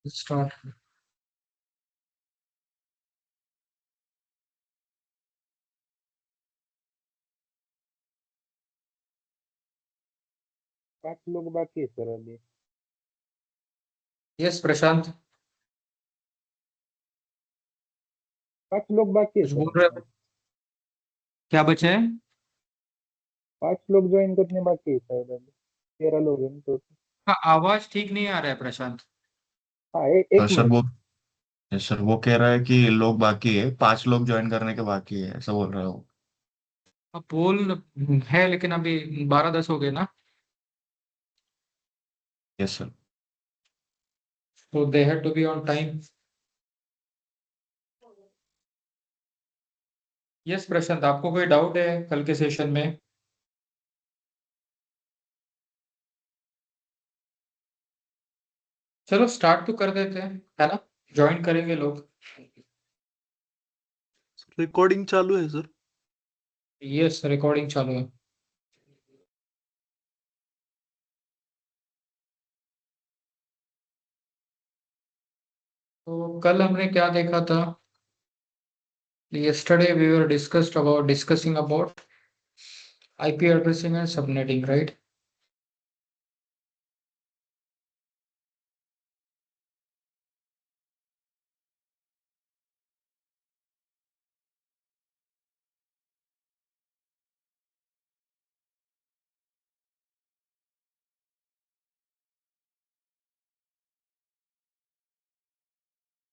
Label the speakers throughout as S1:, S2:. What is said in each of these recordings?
S1: Start.
S2: 5 लोग बाकी है सर अभी।
S1: यस प्रशांत,
S2: 5 लोग बाकी है
S1: कुछ
S2: सर
S1: बोल
S2: अभी
S1: रहे
S2: तो।
S1: हो? क्या बचे हैं?
S2: 5 लोग ज्वाइन करने बाकी है शायद अभी। 13 लोग हैं तो।
S1: हाँ, आवाज ठीक नहीं आ रहा है प्रशांत।
S2: हाँ एक
S3: सर
S2: मिनट।
S3: वो कह रहा है कि लोग बाकी है, 5 लोग ज्वाइन करने के बाकी है, ऐसा बोल रहा है वो।
S1: अब पोल है लेकिन अभी 12-10 हो गए ना,
S3: यस सर।
S1: तो they have to be on time. Yes Prashant, आपको कोई डाउट है कल के सेशन में? चलो स्टार्ट तो कर देते हैं, है ना? ज्वाइन करेंगे लोग।
S4: रिकॉर्डिंग चालू है सर।
S1: यस, रिकॉर्डिंग चालू है। तो कल हमने क्या देखा था? yesterday we were discussing about IP addressing and subnetting, right?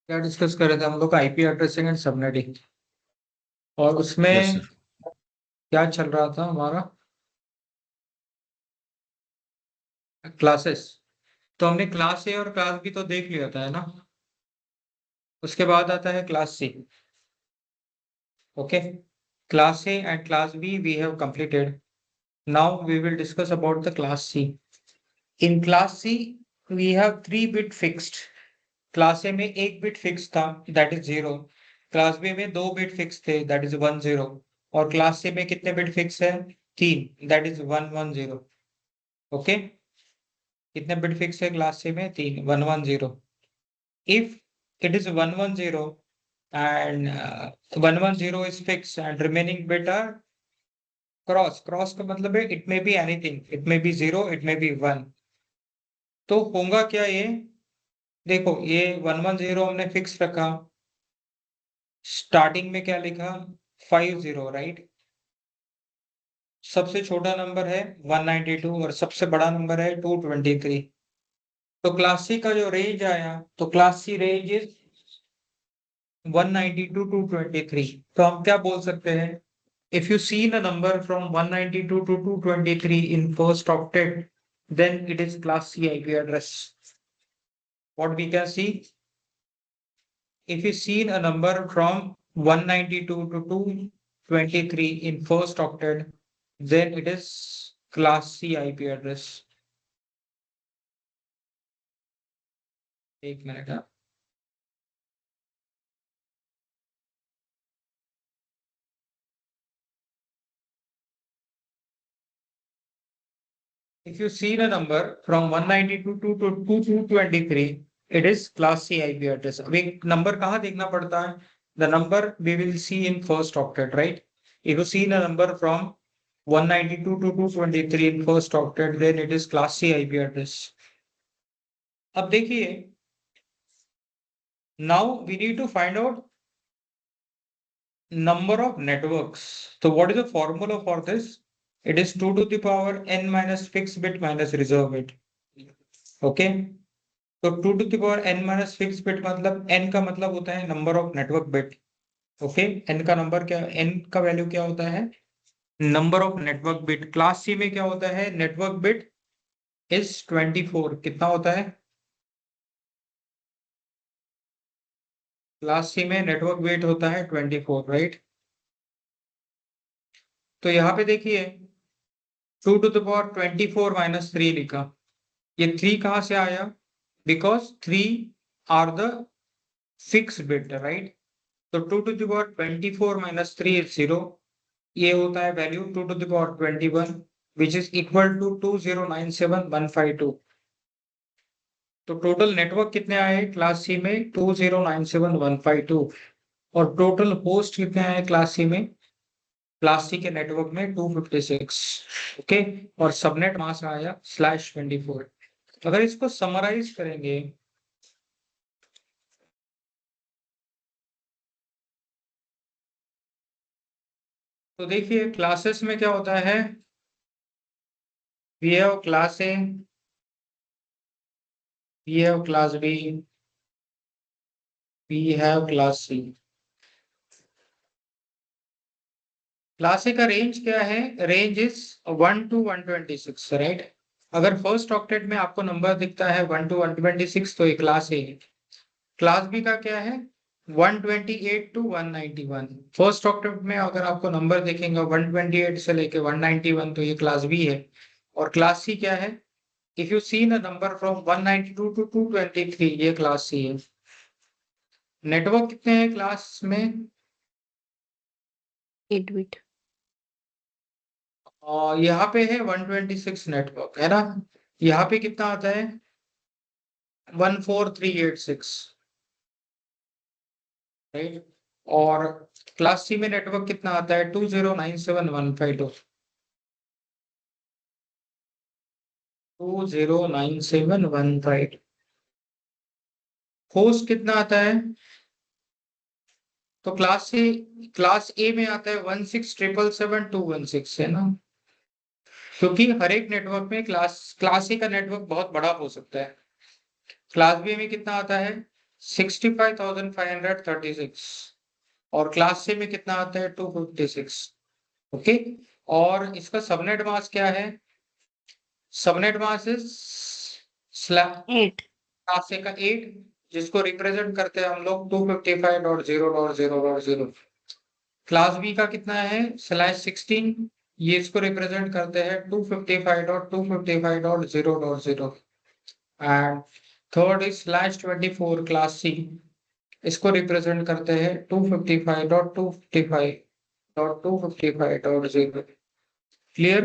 S1: क्या डिस्कस कर रहे थे हम लोग? IP addressing and subnetting. और
S3: यस
S1: उसमें
S3: सर।
S1: क्या चल रहा था हमारा? क्लासेस। तो हमने क्लास ए और क्लास बी तो देख लिया था, है ना? उसके बाद आता है class C. Okay, class A and class B we have completed. Now we will discuss about the class C. In class C we have 3 bit fixed. Class A में 1 बिट फिक्स था, दैट इज 0। क्लास बी में 2 bit fix थे, that is 1 0। और class C में कितने bit fix है? 3, that is 1 1 0। Okay, कितने bit fix है क्लास सी में? 3, 1 1 0। If it is 1 1 0 and 1 1 0 is fixed and remaining bit are cross का मतलब है it may be anything, it may be 0, it may be 1। तो होगा क्या ये? देखो, ये 1 1 0 हमने फिक्स रखा। स्टार्टिंग में क्या लिखा? 5 0, राइट? सबसे छोटा नंबर है 192 और सबसे बड़ा नंबर है 223। तो क्लास सी का जो रेंज आया, तो class C range is 192 to 223। तो हम क्या बोल सकते हैं? If you see a number from 192 to 223 in first octet, then it is class C IP address. What we can see? If you see a number from 192 to 223 in first octet, then it is class C IP address. एक minute हाँ। If you see the number from 192 to 223, it is class C IP address. अभी number कहाँ देखना पड़ता है? The number we will see in first octet, right? If you see the number from 192 to 223 in first octet, then it is class C IP address. अब देखिए, now we need to find out number of networks. So what is the formula for this? It is 2 to the power n minus fixed bit minus reserve bit. Okay. तो 2 to the power n minus fix bit मतलब n का मतलब होता है number of network bit. Okay, n का number क्या, n का value क्या होता है? Number of network bit. Class C में क्या होता है? Network bit is 24। कितना होता है क्लास सी में? नेटवर्क बिट होता है 24, राइट? तो यहाँ पे देखिए 2 टू द पावर 24 माइनस 3 लिखा। ये 3 कहाँ से आया? Because 3 are the fix bit, right? तो 2 टू द पावर 24 माइनस 3 इज 0। ये होता है value 2 to the power 21 which is equal to 2097152। तो टोटल नेटवर्क कितने आए क्लास सी में 2097152 और टोटल होस्ट कितने आए क्लास सी में, क्लास सी के नेटवर्क में 256। ओके, और सबनेट मास्क आया /24। अगर इसको समराइज करेंगे तो देखिए क्लासेस में क्या होता है, we have class A, we have class B, we have class C. Class A का रेंज क्या है, रेंज इज 1 to 126, राइट। अगर फर्स्ट ऑक्टेट में आपको नंबर दिखता है 1 to 126 तो ये क्लास ए है। क्लास बी का क्या है 128 to 191। फर्स्ट ऑक्टेट में अगर आपको नंबर देखेंगे 128 से लेके 191 तो ये क्लास बी है। और क्लास सी क्या है, if you see the number from 192 to 223 ये क्लास सी है। नेटवर्क कितने हैं क्लास में,
S5: 8 बिट।
S1: और यहाँ पे है 126 नेटवर्क है ना, यहाँ पे कितना आता है 14386, राइट। और क्लास सी में नेटवर्क कितना आता है 2097152, 2097152। होस्ट कितना आता है, तो क्लास ए में आता है 16777216 है ना, क्योंकि हर एक नेटवर्क में क्लास ए का नेटवर्क बहुत बड़ा हो सकता है। क्लास बी में कितना आता है 65536 और क्लास सी में कितना आता है 256। ओके, और इसका सबनेट मास्क क्या है, subnet mask is
S5: 8
S1: class A का 8 जिसको रिप्रेजेंट करते हैं हम लोग 255.0.0.0। क्लास बी का कितना है /16, ये इसको रिप्रेजेंट करते हैं 255.255.0.0। And third is /24 class C, इसको रिप्रेजेंट करते हैं 255.255.255.0। क्लियर।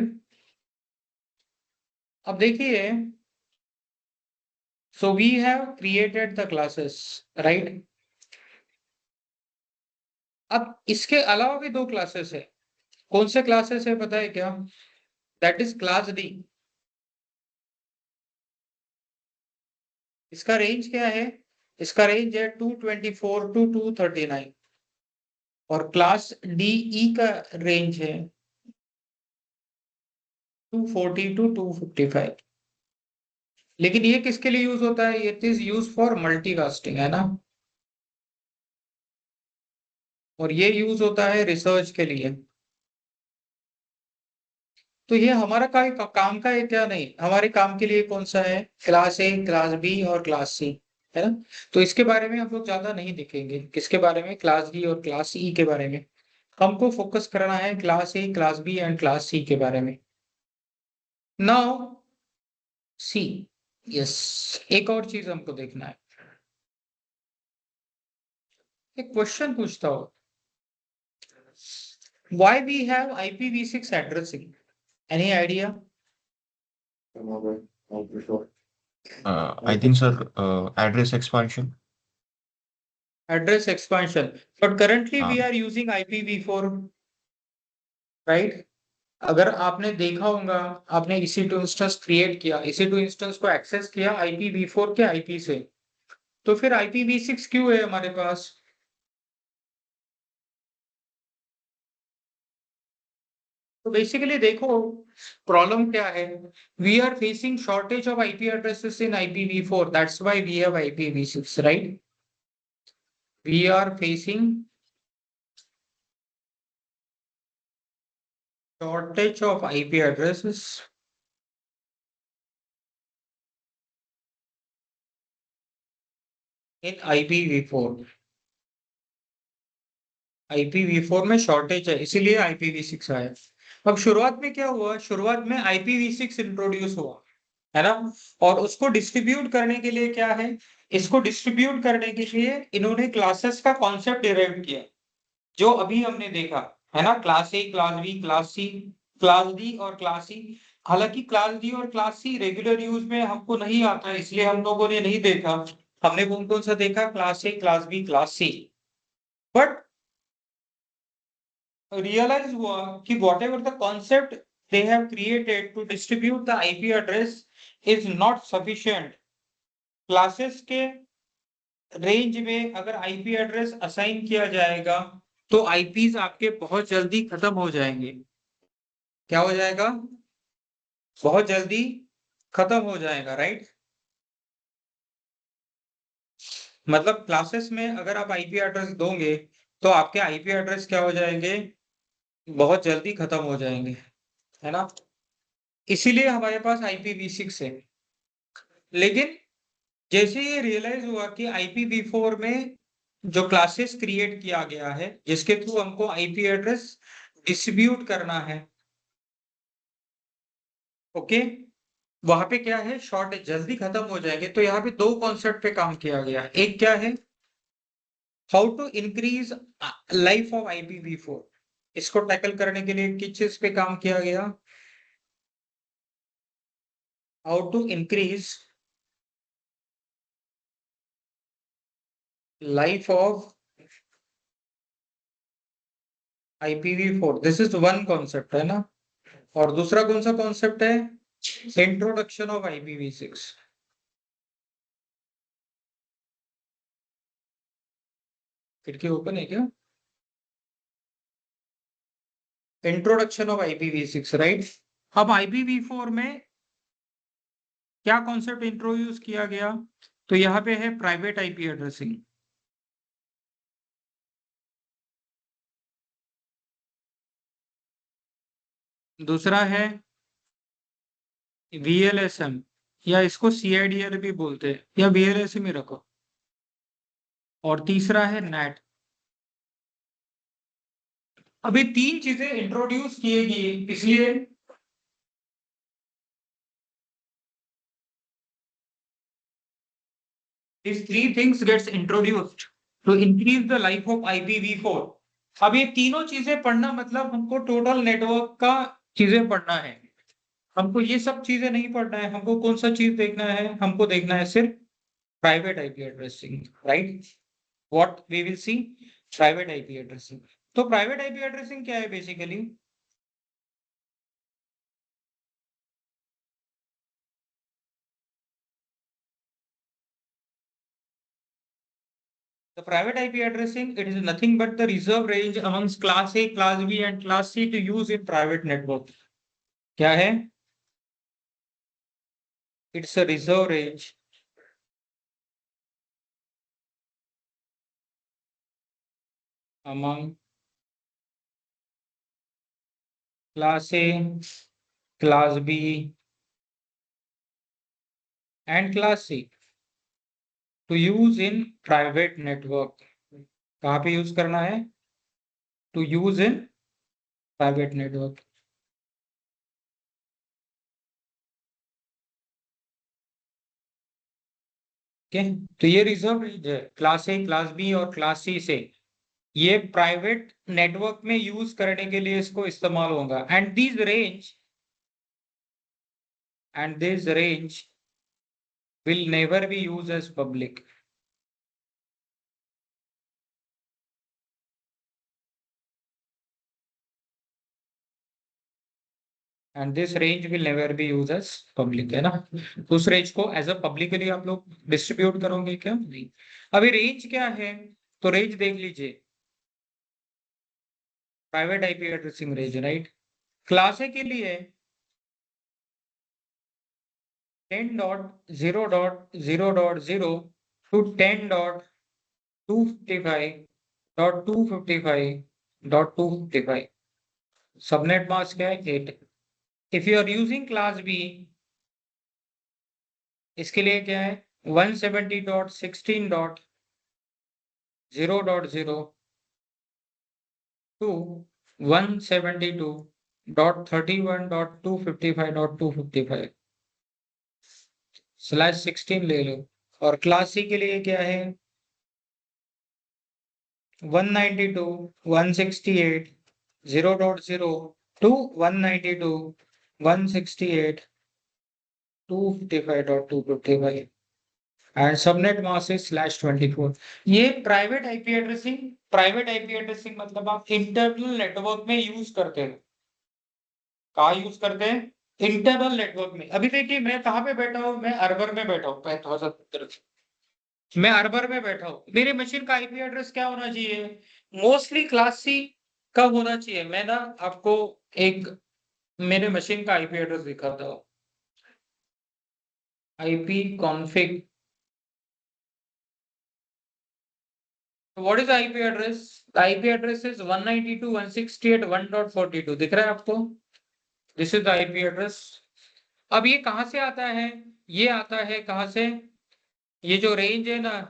S1: अब देखिए, so we have created the classes, right। अब इसके अलावा भी दो क्लासेस है, कौन से क्लासेस है पता है क्या, दैट इज क्लास डी। इसका रेंज क्या है, इसका रेंज है 224 to 239 और क्लास डीई का रेंज है 240 to 255। लेकिन ये किसके लिए यूज होता है, it is use for multicasting है ना, और ये यूज होता है रिसर्च के लिए। तो ये हमारा काम का है क्या, नहीं, हमारे काम के लिए कौन सा है क्लास ए, क्लास बी और क्लास सी है ना। तो इसके बारे में हम लोग ज्यादा नहीं देखेंगे, किसके बारे में, क्लास डी और क्लास ई के बारे में। हमको फोकस करना है class A, class B and class C के बारे में। नाउ सी, यस, एक और चीज हमको देखना है, एक क्वेश्चन पूछता हूं, why we have IPv6 addressing, any idea?
S3: I think sir, address expansion.
S1: Address expansion, but currently we
S3: हाँ.
S1: are using IPv4, right। अगर आपने देखा होगा, आपने EC2 इंस्टेंस क्रिएट किया, EC2 इंस्टेंस को एक्सेस किया IPv4 के IP से, तो फिर IPv6 क्यों है हमारे पास। तो बेसिकली देखो प्रॉब्लम क्या है, we are facing shortage of IP addresses in IPv4, that's why we have IPv6, right. We are facing shortage of IP addresses in IPv4। IPv4 में शॉर्टेज है इसीलिए IPv6 आया। अब शुरुआत में क्या हुआ, शुरुआत में IPv6 इंट्रोड्यूस हुआ है ना, और उसको डिस्ट्रीब्यूट करने के लिए क्या है, इसको डिस्ट्रीब्यूट करने के लिए इन्होंने क्लासेस का कॉन्सेप्ट डिराइव किया, जो अभी हमने देखा है ना, class A, class B, class C, class D और क्लास सी। हालांकि क्लास डी और क्लास सी रेगुलर यूज में हमको नहीं आता है, इसलिए हम लोगों ने नहीं देखा। हमने कौन कौन सा देखा? Class A, class B, class C. But realize हुआ कि whatever the concept they have created to distribute the IP address is not sufficient. Classes के रेंज में अगर आईपी एड्रेस असाइन किया जाएगा तो आईपीज आपके बहुत जल्दी खत्म हो जाएंगे। क्या हो जाएगा? बहुत जल्दी खत्म हो जाएगा, राइट? मतलब क्लासेस में अगर आप आईपी एड्रेस दोगे तो आपके आईपी एड्रेस क्या हो जाएंगे? बहुत जल्दी खत्म हो जाएंगे, है ना? इसीलिए हमारे पास IPv6 है। लेकिन जैसे ये रियलाइज हुआ कि IPv4 में जो क्लासेस क्रिएट किया गया है जिसके थ्रू हमको आईपी एड्रेस डिस्ट्रीब्यूट करना है, ओके, वहां पे क्या है? शॉर्ट जल्दी खत्म हो जाएंगे। तो यहाँ पे दो कॉन्सेप्ट पे काम किया गया। एक क्या है? How to increase life of IPv4। इसको टैकल करने के लिए किस चीज पे काम किया गया? How to increase life of IPv4। This is one concept, है ना? और दूसरा कौन सा कॉन्सेप्ट है? Introduction of IPv6। खिड़की ओपन है क्या? Introduction of IPv6, right? अब IPv4 में क्या कॉन्सेप्ट इंट्रोड्यूस किया गया? तो यहाँ पे है प्राइवेट आईपी एड्रेसिंग। दूसरा है VLSM, या इसको CIDR भी बोलते हैं, या VLSM ही रखो। और तीसरा है NAT। अभी तीन चीजें इंट्रोड्यूस किए गई, इसलिए these three things gets introduced to increase the life of IPv4। अब ये तीनों चीजें पढ़ना मतलब हमको टोटल नेटवर्क का चीजें पढ़ना है। हमको ये सब चीजें नहीं पढ़ना है। हमको कौन सा चीज देखना है? हमको देखना है सिर्फ private IP addressing, right? What we will see? Private IP addressing. तो प्राइवेट आईपी एड्रेसिंग क्या है basically? The private IP addressing, it is nothing but the reserve range amongst class A, class B and class C to use in private network। क्या है? It's a reserve range among class A, class B and class C to use in private network। कहाँ पे use करना है? To use in private network। Okay, तो ये reserve range है class A, class B और क्लास सी से। ये प्राइवेट नेटवर्क में यूज करने के लिए इसको इस्तेमाल होगा। And this range will never be used as public। and this range will never be used as public, है ना? उस रेंज को एज अ पब्लिकली आप लोग डिस्ट्रीब्यूट करोगे क्या? नहीं। अभी रेंज क्या है? तो रेंज देख लीजिए, private IP addressing range, right? Class ए के लिए 10.0.0.0 to 10.255.255.255। सबनेट मास्क क्या है? 8। If you are using class B, इसके लिए क्या है? 170.16.0.0 to 172.31.255.255/16 ले लो। और क्लास सी के लिए क्या है? 192.168.0.0 to 192 168.255.255 and subnet mask is /24. ये प्राइवेट आईपी एड्रेसिंग मतलब आप इंटरनल नेटवर्क में यूज करते हैं। कहाँ यूज करते हैं? इंटरनल नेटवर्क में। अभी देखिए मैं कहाँ पे बैठा हूँ, मैं अर्बर में बैठा हूँ, मैं अर्बर में बैठा हूँ। मेरे मशीन का आईपी एड्रेस क्या होना चाहिए? मोस्टली क्लास सी का होना चाहिए। मैं ना आपको एक मेरे मशीन का आईपी एड्रेस दिखाता हूँ। IP config. What is IP address? IP address is 192.168.1.42। दिख रहा है आपको? This is the IP address. अब ये कहां से आता है? ये आता है कहां से? ये जो रेंज है ना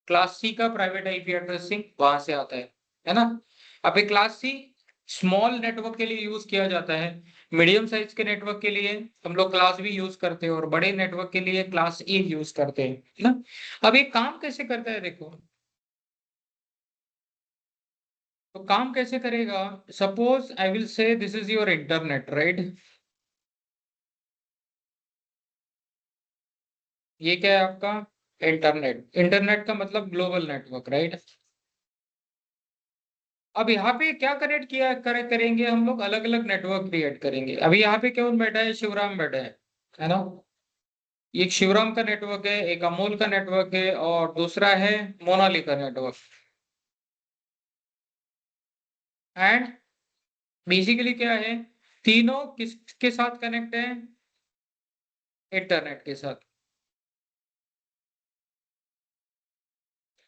S1: क्लास सी का प्राइवेट आईपी एड्रेसिंग, वहां से आता है ना। अब ये क्लास सी स्मॉल नेटवर्क के लिए यूज किया जाता है। मीडियम साइज के नेटवर्क के लिए हम लोग क्लास बी यूज करते हैं और बड़े नेटवर्क के लिए क्लास ए यूज करते हैं, है ना। अब ये काम कैसे करता है देखो। तो काम कैसे करेगा? सपोज आई विल से this is your internet, right. ये क्या है आपका? इंटरनेट। इंटरनेट का मतलब ग्लोबल नेटवर्क, राइट। अब यहाँ पे क्या कनेक्ट करेंगे हम लोग? अलग अलग नेटवर्क क्रिएट करेंगे। अभी यहाँ पे कौन बैठा है? शिवराम बैठा है ना। एक शिवराम का नेटवर्क है, एक अमोल का नेटवर्क है और दूसरा है मोनाली का नेटवर्क। एंड बेसिकली क्या है? तीनों किसके साथ कनेक्ट है? इंटरनेट के साथ।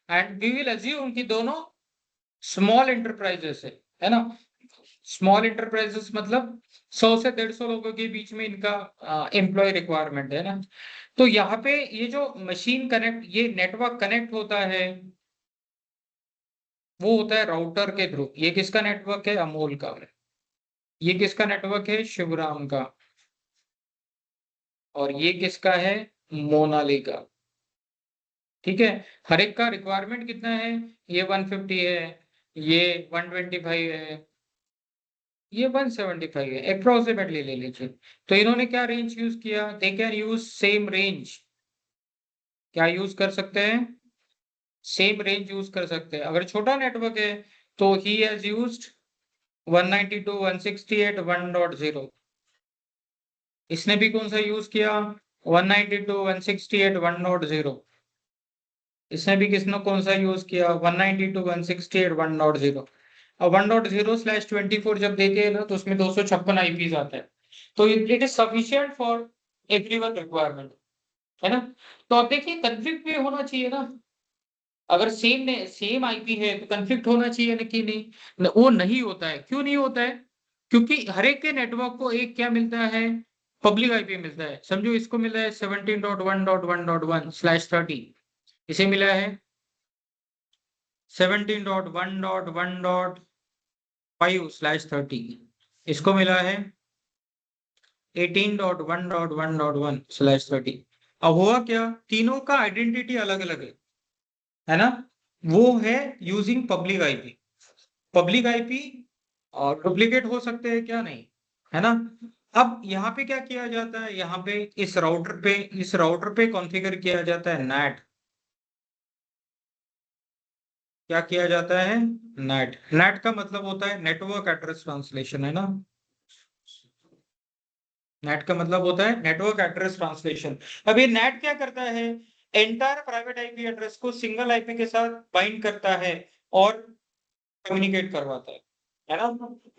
S1: एंड वी विल अज्यूम कि दोनों स्मॉल इंटरप्राइजेस है ना। स्मॉल इंटरप्राइजेस मतलब 100 से 150 लोगों के बीच में इनका एम्प्लॉय रिक्वायरमेंट है ना। तो यहाँ पे ये जो मशीन कनेक्ट, ये नेटवर्क कनेक्ट होता है, वो होता है राउटर के थ्रू। ये किसका नेटवर्क है? अमोल का। ये किसका नेटवर्क है? शिवराम का। और ये किसका है? मोनाली का। ठीक है। हर एक का रिक्वायरमेंट कितना है? ये 150 है, ये 125 है, ये 175 है, अप्रोक्सीमेटली ले लीजिए। तो इन्होंने क्या रेंज यूज किया? They can use same range. क्या यूज कर सकते हैं? सेम रेंज यूज कर सकते हैं। अगर छोटा नेटवर्क है तो ही हैज यूज्ड 192.168.1.0। इसने भी कौन सा यूज किया? 192.168.1.0। इसने भी किसने कौन सा यूज किया? 192.168.1.0। अब 1.0/24 जब देते हैं ना तो उसमें 256 आईपीज आता है। तो it is sufficient for everyone requirement, है ना। तो अब देखिए कन्फ्लिक्ट भी होना चाहिए ना। अगर सेम आईपी है तो कन्फ्लिक्ट होना चाहिए ना कि नहीं? वो नहीं होता है। क्यों नहीं होता है? क्योंकि हर एक के नेटवर्क को एक क्या मिलता है? पब्लिक आईपी मिलता है। समझो इसको मिला है 17.1.1.1/30। इसे मिला है 17.1.1.5/30। इसको मिला है 18.1.1.1/30। अब हुआ क्या? तीनों का आइडेंटिटी अलग अलग है ना। वो है using public IP. Public IP और डुप्लीकेट हो सकते हैं क्या? नहीं, है ना। अब यहाँ पे क्या किया जाता है? यहाँ पे इस राउटर पे कॉन्फ़िगर किया जाता है नैट। क्या किया जाता है? नेट। नेट का मतलब होता है नेटवर्क एड्रेस ट्रांसलेशन, है ना। नेट का मतलब होता है नेटवर्क एड्रेस ट्रांसलेशन। अब ये नेट क्या करता है? एंटायर प्राइवेट आईपी एड्रेस को सिंगल आईपी के साथ बाइंड करता है और कम्युनिकेट करवाता है ना।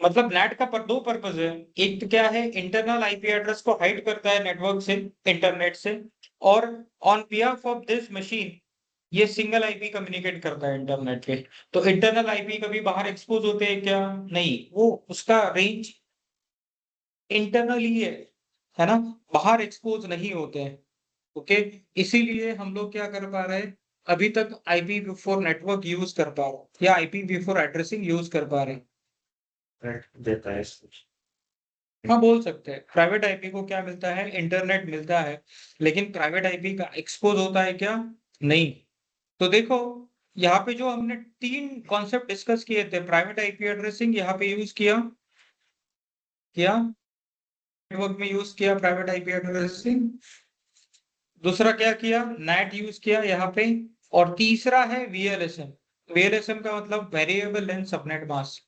S1: मतलब नेट का दो पर्पज है। एक तो क्या है? इंटरनल आईपी एड्रेस को हाइड करता है नेटवर्क से, इंटरनेट से। और on behalf of this machine ये सिंगल आईपी कम्युनिकेट करता है इंटरनेट पे। तो इंटरनल आईपी कभी बाहर एक्सपोज होते हैं क्या? नहीं, वो उसका रेंज इंटरनल ही है ना। बाहर एक्सपोज नहीं होते हैं। ओके। इसीलिए हम लोग क्या कर पा रहे हैं? अभी तक IPv4 नेटवर्क यूज कर पा रहे हैं या IPv4 एड्रेसिंग यूज कर पा रहे हैं।
S3: देता है।
S1: हाँ, बोल सकते हैं। प्राइवेट आईपी को क्या मिलता है? इंटरनेट मिलता है। लेकिन प्राइवेट आईपी का एक्सपोज होता है क्या? नहीं। तो देखो यहाँ पे जो हमने 3 कॉन्सेप्ट डिस्कस किए थे, प्राइवेट आईपी एड्रेसिंग यहाँ पे यूज किया नेटवर्क में यूज किया प्राइवेट आईपी एड्रेसिंग, दूसरा क्या किया, नेट यूज किया यहाँ पे, और तीसरा है वीएलएसएम। वीएलएसएम का मतलब variable length subnet mask.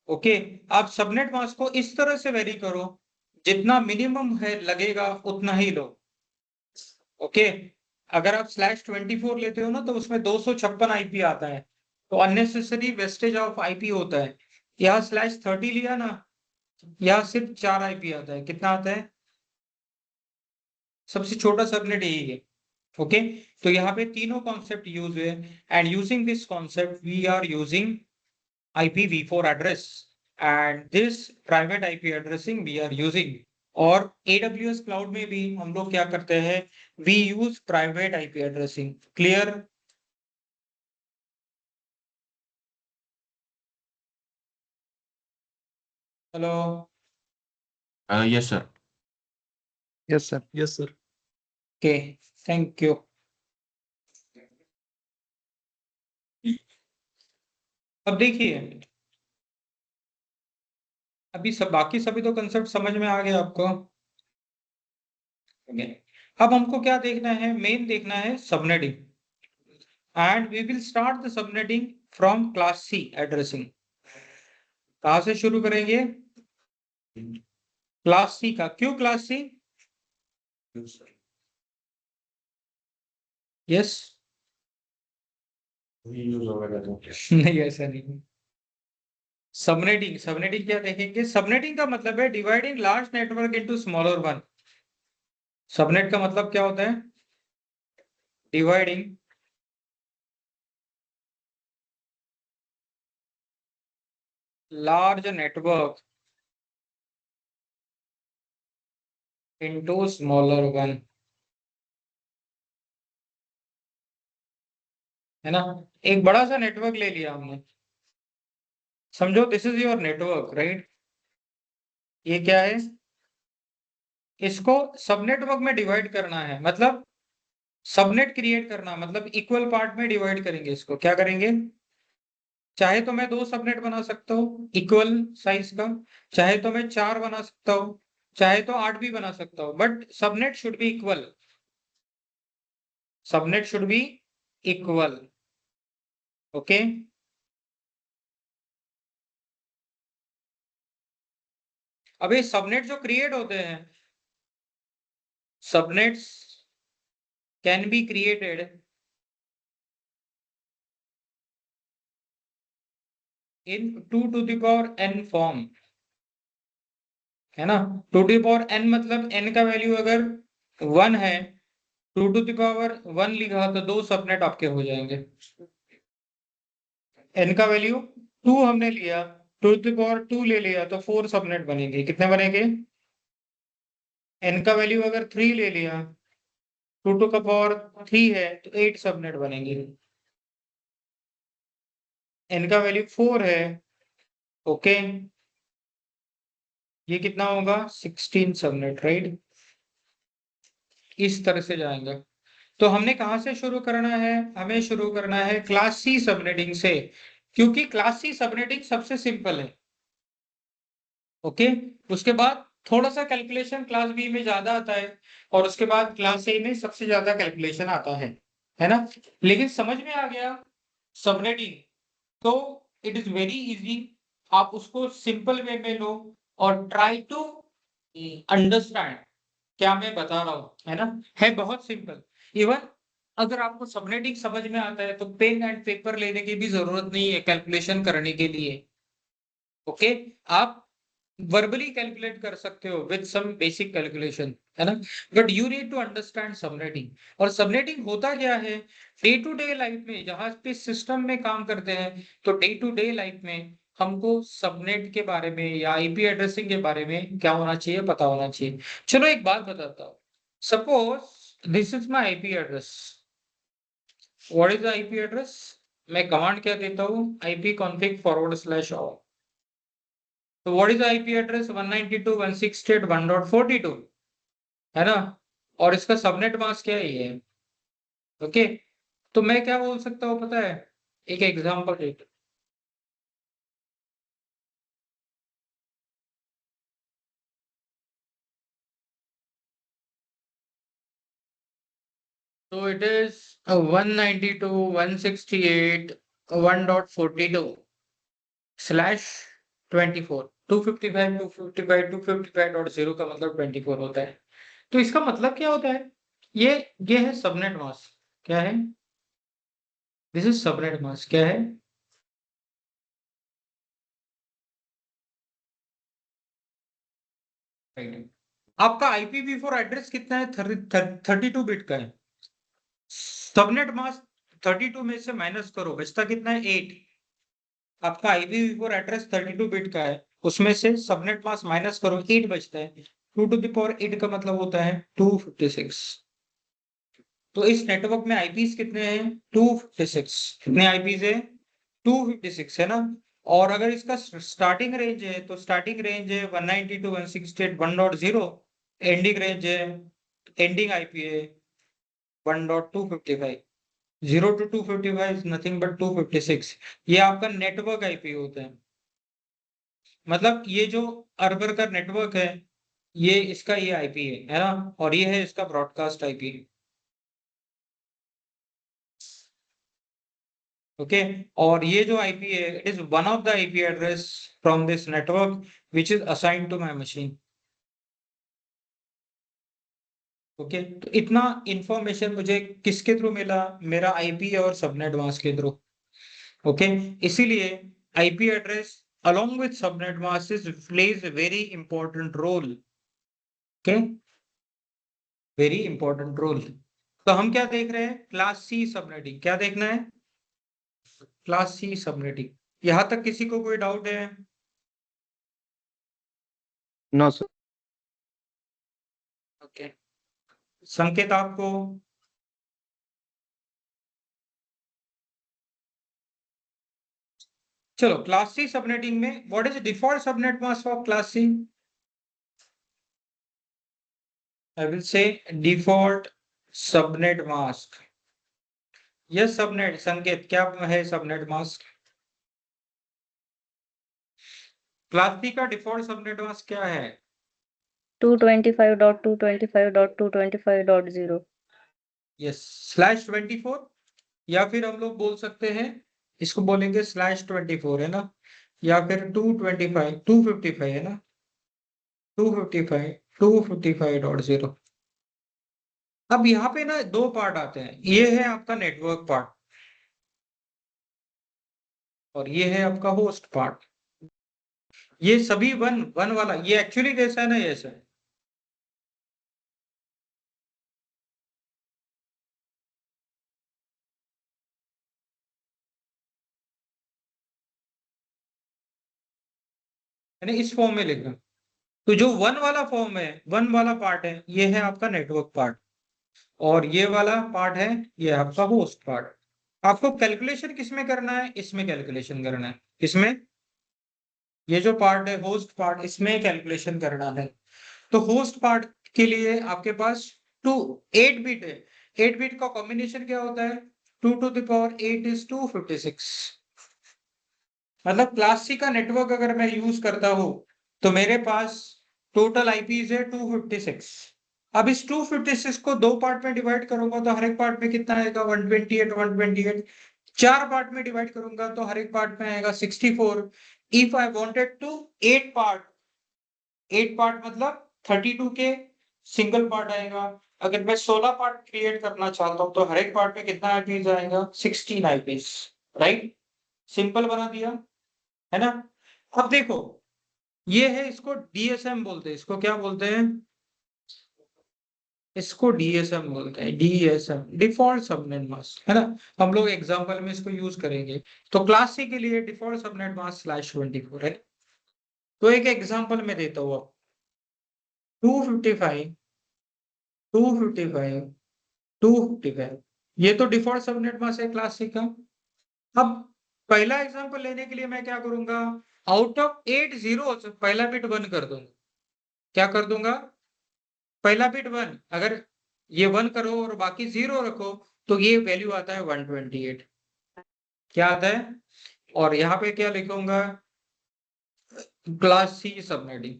S1: Okay, आप सबनेट मास्क को इस तरह से वेरी करो, जितना मिनिमम है लगेगा उतना ही लो। ओके, अगर आप /24 लेते हो ना तो उसमें 256 आईपी आता है, तो अननेसेसरी वेस्टेज ऑफ आईपी होता है। यहाँ /30 लिया ना, यहाँ सिर्फ 4 आईपी आता है। कितना आता है? सबसे छोटा सबनेट यही है। ओके, तो यहाँ पे तीनों कॉन्सेप्ट यूज हुए, and using this concept we are using IPv4 address, and this private IP addressing we are using। और AWS क्लाउड में भी हम लोग क्या करते हैं, we use private IP addressing। Clear? Hello,
S3: yes sir.
S2: Yes sir.
S4: Yes sir.
S1: Okay, thank you. अब देखिए, अभी सब बाकी सभी तो कंसेप्ट समझ में आ गए आपको। Okay. अब हमको क्या देखना है, मेन देखना है subnetting, and we will start the subnetting from class C addressing. कहां से शुरू करेंगे? क्लास सी का। क्यों क्लास सी? यस, नहीं ऐसा नहीं। सबनेटिंग, सबनेटिंग क्या देखेंगे? सबनेटिंग का मतलब है dividing large network into smaller one. Subnet का मतलब क्या होता है? Dividing large network into smaller one, है ना? एक बड़ा सा नेटवर्क ले लिया हमने, समझो this is your network, right? ये क्या है? इसको सब नेटवर्क में डिवाइड करना है, मतलब सबनेट क्रिएट करना, मतलब इक्वल पार्ट में डिवाइड करेंगे इसको। क्या करेंगे? चाहे तो मैं 2 सबनेट बना सकता हूँ इक्वल साइज का, चाहे तो मैं 4 बना सकता हूँ, चाहे तो 8 भी बना सकता हूँ, but subnet should be equal. Subnet should be equal. Okay, अब ये सबनेट जो क्रिएट होते हैं, subnets can be created in 2 to the power n form, है ना? 2 to the power n मतलब n का वैल्यू अगर 1 है, 2 to the power 1 लिखा तो 2 सबनेट आपके हो जाएंगे। n का वैल्यू 2 हमने लिया, 2 to the power 2 ले लिया तो 4 सबनेट बनेंगे। कितने बनेंगे? n का वैल्यू अगर 3 ले लिया, 2 to the power 3 है तो 8 सबनेट बनेंगे। n का वैल्यू 4 है, ओके, ये कितना होगा? 16 सबनेट, राइट? इस तरह से जाएंगे। तो हमने कहां से शुरू करना है? हमें शुरू करना है क्लास सी सबनेटिंग से, क्योंकि क्लास सी सबनेटिंग सबसे सिंपल है। ओके, उसके बाद थोड़ा सा कैलकुलेशन क्लास बी में ज्यादा आता है, और उसके बाद क्लास ए में सबसे ज्यादा कैलकुलेशन आता है ना? लेकिन समझ में आ गया सबनेटिंग, तो इट इज वेरी इजी। आप उसको सिंपल वे में लो और ट्राई टू अंडरस्टैंड क्या मैं बता रहा हूँ, है ना? है बहुत सिंपल। इवन अगर आपको सबनेटिंग समझ में आता है तो पेन एंड पेपर लेने की भी जरूरत नहीं है कैलकुलेशन करने के लिए। ओके, आप वर्बली कैलकुलेट कर सकते हो विद सम बेसिक कैलकुलेशन, है ना? But you need to understand subnetting. और सबनेटिंग होता क्या है? डे टू डे लाइफ में जहां पे सिस्टम में काम करते हैं, तो डे टू डे लाइफ में हमको सबनेट के बारे में या आईपी एड्रेसिंग के बारे में क्या होना चाहिए, पता होना चाहिए। चलो एक बात बताता हूँ, suppose this is my IP address. What is the IP address? मैं कमांड क्या देता हूँ, IP config /all। तो what is the IP address? 192.168.1.42, है ना? और इसका सबनेट मास्क क्या है? ये है। ओके, तो मैं क्या बोल सकता हूँ पता है? एक एग्जांपल देता So it is 192, 168, 1.42 slash 24, 255, 255, 255.0 का मतलब 24 होता है। तो इसका मतलब क्या होता है? ये है सबनेट मास्क। क्या है? This is subnet mask. क्या है? आपका IPv4 एड्रेस कितना है? 32 बिट का है। सबनेट मास्क 32 में से माइनस करो, बचता कितना है? 8। आपका IPv4 एड्रेस 32 बिट का है, उसमें से सबनेट मास्क माइनस करो, 8 बचता है। 2 to the power 8 का मतलब होता है 256। तो इस नेटवर्क में आईपीस कितने हैं? 256। कितने आईपीस है? 256 है ना। और अगर इसका स्टार्टिंग रेंज है तो स्टार्टिंग रेंज है 192.168.1.0। एंडिंग रेंज है, एंडिंग आईपी है 1.255। 0 to 255 इज नथिंग बट 256। ये आपका नेटवर्क आईपी होता है। मतलब ये जो अर्बर का नेटवर्क है, ये इसका ये आईपी है ना, और ये है इसका ब्रॉडकास्ट आईपी। ओके। और ये जो आईपी है, it is one of the IP address from this network which is assigned to my machine. Okay, तो इतना इंफॉर्मेशन मुझे किसके थ्रू मिला? मेरा आईपी और सबनेट मास्क के थ्रू। ओके, इसीलिए IP address along with subnet masks plays a very important role. Okay, very important role. तो हम क्या देख रहे हैं? Class C subnetting. क्या देखना है? Class C subnetting. यहां तक किसी को कोई डाउट है?
S2: No sir.
S1: ओके, संकेत आपको? चलो, क्लास सी सबनेटिंग में what is default subnet mask of class C? I will say default subnet mask. Yes subnet, Sanket क्या है सबनेट मास्क? क्लास सी का डिफॉल्ट सबनेट मास्क क्या है?
S5: 225.225.225.0।
S1: यस, /24। या फिर हम लोग बोल सकते हैं, इसको बोलेंगे /24 है ना, या फिर 225, 255 है ना, 255, 255.0। अब यहाँ पे ना दो पार्ट आते हैं, ये है आपका नेटवर्क पार्ट और ये है आपका होस्ट पार्ट। ये सभी वन वन वाला, ये एक्चुअली कैसा है ना, ये ऐसा है। यानी इस फॉर्म में लिखना। तो जो वन वाला फॉर्म है, वन वाला पार्ट है, ये है आपका नेटवर्क पार्ट, और ये वाला पार्ट है, ये आपका होस्ट पार्ट। आपको कैलकुलेशन किसमें करना है? इसमें कैलकुलेशन करना है। इसमें ये जो पार्ट है होस्ट पार्ट, इसमें कैलकुलेशन करना है। तो होस्ट पार्ट के लिए आपके पास 8 बिट है। 8 बिट का कॉम्बिनेशन क्या होता है? 2 to the power 8 इज 256। मतलब क्लास सी का नेटवर्क अगर मैं यूज करता हूं तो मेरे पास टोटल आईपीज है 256। अब इस 256 को दो पार्ट में डिवाइड करूंगा तो हर एक पार्ट में कितना आएगा? 128, 128। चार पार्ट में डिवाइड करूंगा तो हर एक पार्ट में आएगा 64। If I wanted to 8 part, 8 part मतलब 32 के सिंगल पार्ट आएगा। अगर मैं 16 पार्ट क्रिएट करना चाहता हूं तो हर एक पार्ट में कितना आईपीज आएगा? 16 आईपीज। राइट, सिंपल बना दिया है ना। अब देखो, ये है, इसको डीएसएम बोलते हैं। इसको क्या बोलते हैं? इसको डीएसएम बोलते हैं, डीएसएम, डिफॉल्ट सबनेट मास्क, है ना। हम लोग एग्जांपल में इसको यूज करेंगे। तो क्लास सी के लिए डिफॉल्ट सबनेट मास्क /24 है। तो एक एग्जांपल में देता हूँ अब, 255, 255, 255, ये तो डिफॉल्ट सबनेट मास्क है क्लास सी का। अब पहला एग्जांपल लेने के लिए मैं क्या करूंगा? आउट ऑफ 8 जीरो पहला बिट 1 कर दूंगा। क्या कर दूंगा? पहला बिट 1, अगर ये 1 करो और बाकी 0 रखो तो ये वैल्यू आता है 128। क्या आता है? और यहाँ पे क्या लिखूंगा? Class C subnetting.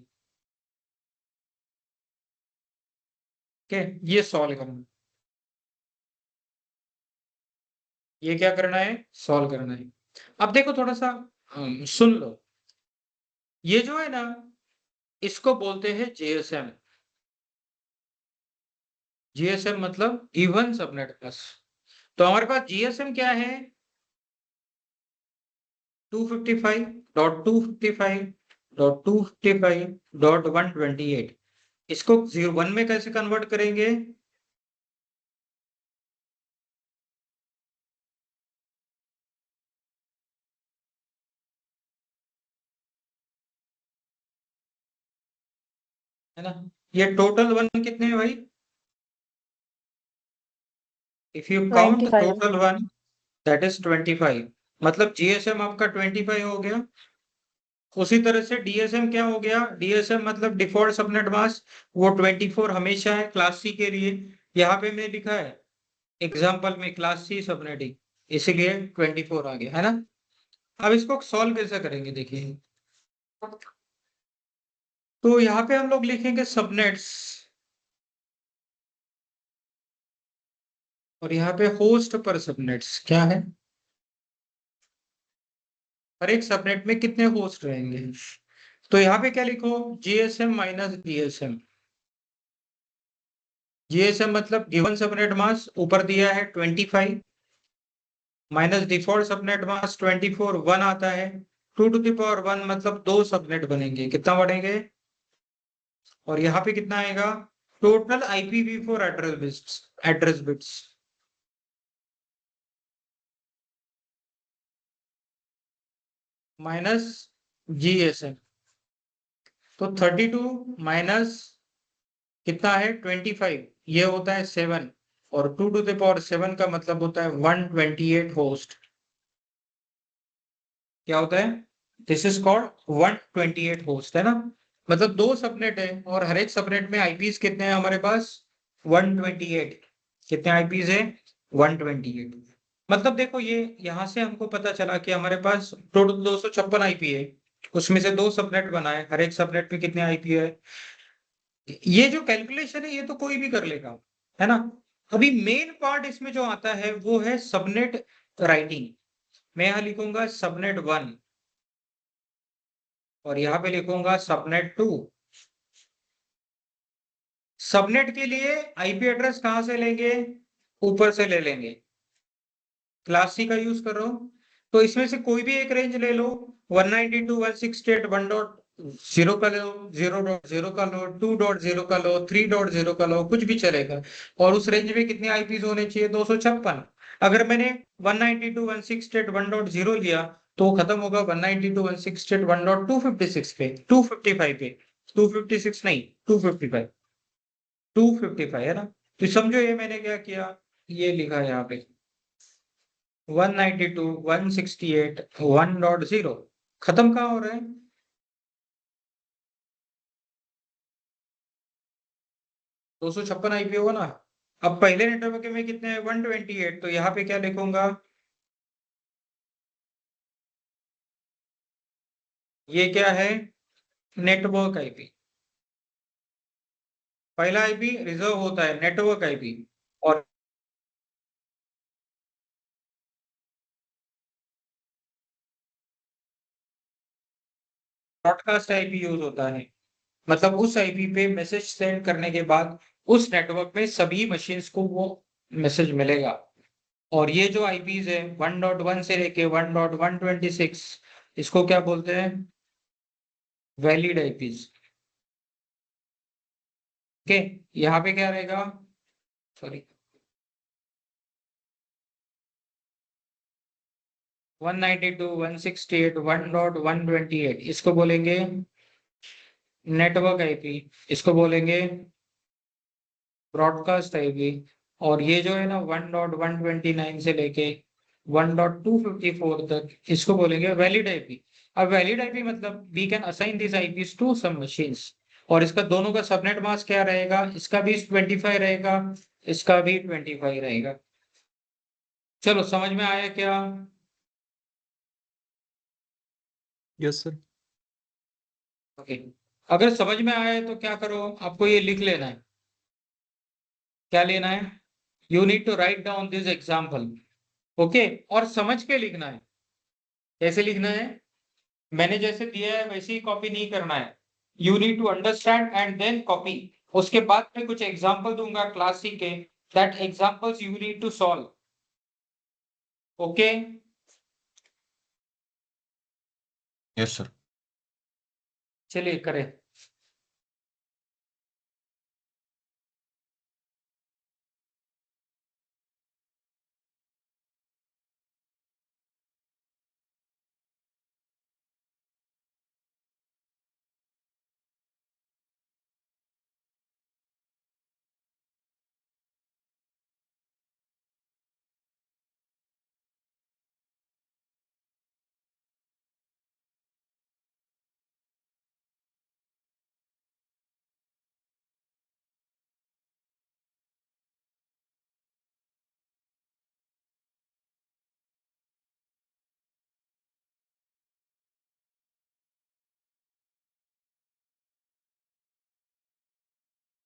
S1: ओके, ये सॉल्व करना। ये क्या करना है, सॉल्व करना है। अब देखो थोड़ा सा सुन लो, ये जो है ना इसको बोलते हैं जीएसएम। जीएसएम मतलब गिवन सबनेट बस। तो हमारे पास जीएसएम क्या है, 255.255.255.128। इसको 01 में कैसे कन्वर्ट करेंगे, है ना। ये टोटल वन कितने हैं भाई, if you count
S5: 25.
S1: Total one that is 25, मतलब जीएसएम आपका 25 हो गया। उसी तरह से डीएसएम क्या हो गया, डीएसएम मतलब डिफॉल्ट सबनेट मास्क, वो 24 हमेशा है क्लास सी के लिए। यहाँ पे मैंने लिखा है एग्जाम्पल में क्लास सी सबनेटिंग, इसीलिए 24 आ गया, है ना। अब इसको सॉल्व कैसे करेंगे देखिए, तो यहाँ पे हम लोग लिखेंगे सबनेट्स, और यहाँ पे होस्ट पर सबनेट्स क्या है, हर एक सबनेट में कितने होस्ट रहेंगे। तो यहाँ पे क्या लिखो, जीएसएम माइनस डीएसएम। जीएसएम मतलब गिवन सबनेट मास्क ऊपर दिया है 25 माइनस डिफॉल्ट सबनेट मास्क 24, 1 आता है। 2 टू द पावर 1 मतलब 2 सबनेट बनेंगे, कितना बनेंगे, और यहाँ पे कितना आएगा, total IPv4 address bits minus GSM. तो 32 माइनस कितना है 25, ये होता है 7, और 2 टू द पावर 7 का मतलब होता है 128 होस्ट। क्या होता है, दिस इज कॉल्ड 128 होस्ट, है ना। मतलब 2 सबनेट है और हर एक सबनेट में आईपीज कितने हैं हमारे पास, 128। कितने आईपीज है, 128। मतलब देखो ये यहां से हमको पता चला कि हमारे पास टोटल 256 आईपी है, उसमें से 2 सबनेट बनाए, हर एक सबनेट में कितने आईपी है। ये जो कैलकुलेशन है ये तो कोई भी कर लेगा, है ना। अभी मेन पार्ट इसमें जो आता है वो है सबनेट राइटिंग। मैं यहां लिखूंगा सबनेट 1 और यहाँ पे लिखूंगा सबनेट 2। सबनेट के लिए आईपी एड्रेस कहां से लेंगे, ऊपर से ले लेंगे, क्लास सी का यूज कर रहा हूं। तो इसमें से कोई भी एक रेंज ले लो, 192.168.1.0 का लो, 0.0 का लो, 2.0 का लो, 3.0 का लो, कुछ भी चलेगा। और उस रेंज में कितने आईपीज होने चाहिए, 256। अगर मैंने 192.168.1.0 लिया तो खत्म होगा 192.168.1.256 पे, 255 पे, 256 नहीं, 255, 255 है ना। तो समझो ये मैंने क्या किया, ये लिखा है यहाँ पे 192.168.1.0, खत्म कहाँ हो रहा है, 256 आईपी होगा ना। अब पहले नेटवर्क में कितने हैं, 128, तो यहाँ पे क्या लिखूंगा, ये क्या है, नेटवर्क आईपी। पहला आईपी रिजर्व होता है नेटवर्क आईपी, और ब्रॉडकास्ट आईपी यूज होता है, मतलब उस आईपी पे मैसेज सेंड करने के बाद उस नेटवर्क में सभी मशीन्स को वो मैसेज मिलेगा। और ये जो आईपीज है 1.1 से लेके 1.126, इसको क्या बोलते हैं, वैलिड आईपीज। ओके, यहाँ पे क्या रहेगा, सॉरी 192.168.1.128, इसको बोलेंगे नेटवर्क आईपी, इसको बोलेंगे ब्रॉडकास्ट आईपी। और ये जो है ना 1.129 से लेके 1.254 तक, इसको बोलेंगे वैलिड आईपी। अब वैलिड आईपी मतलब we can assign this IPs to some machines, और इसका दोनों का सबनेट मास्क क्या रहेगा, इसका भी 25 रहेगा, इसका भी 25 रहेगा। चलो समझ में आया क्या,
S4: यस सर।
S1: ओके। अगर समझ में आया है तो क्या करो, आपको ये लिख लेना है, क्या लेना है, you need to write down this example. Okay, और समझ के लिखना है। कैसे लिखना है? मैंने जैसे दिया है वैसे ही कॉपी नहीं करना है। You need to understand and then copy. उसके बाद मैं कुछ एग्जाम्पल दूंगा क्लास सी के, that examples you need to solve. Okay,
S3: yes sir.
S1: चलिए करें।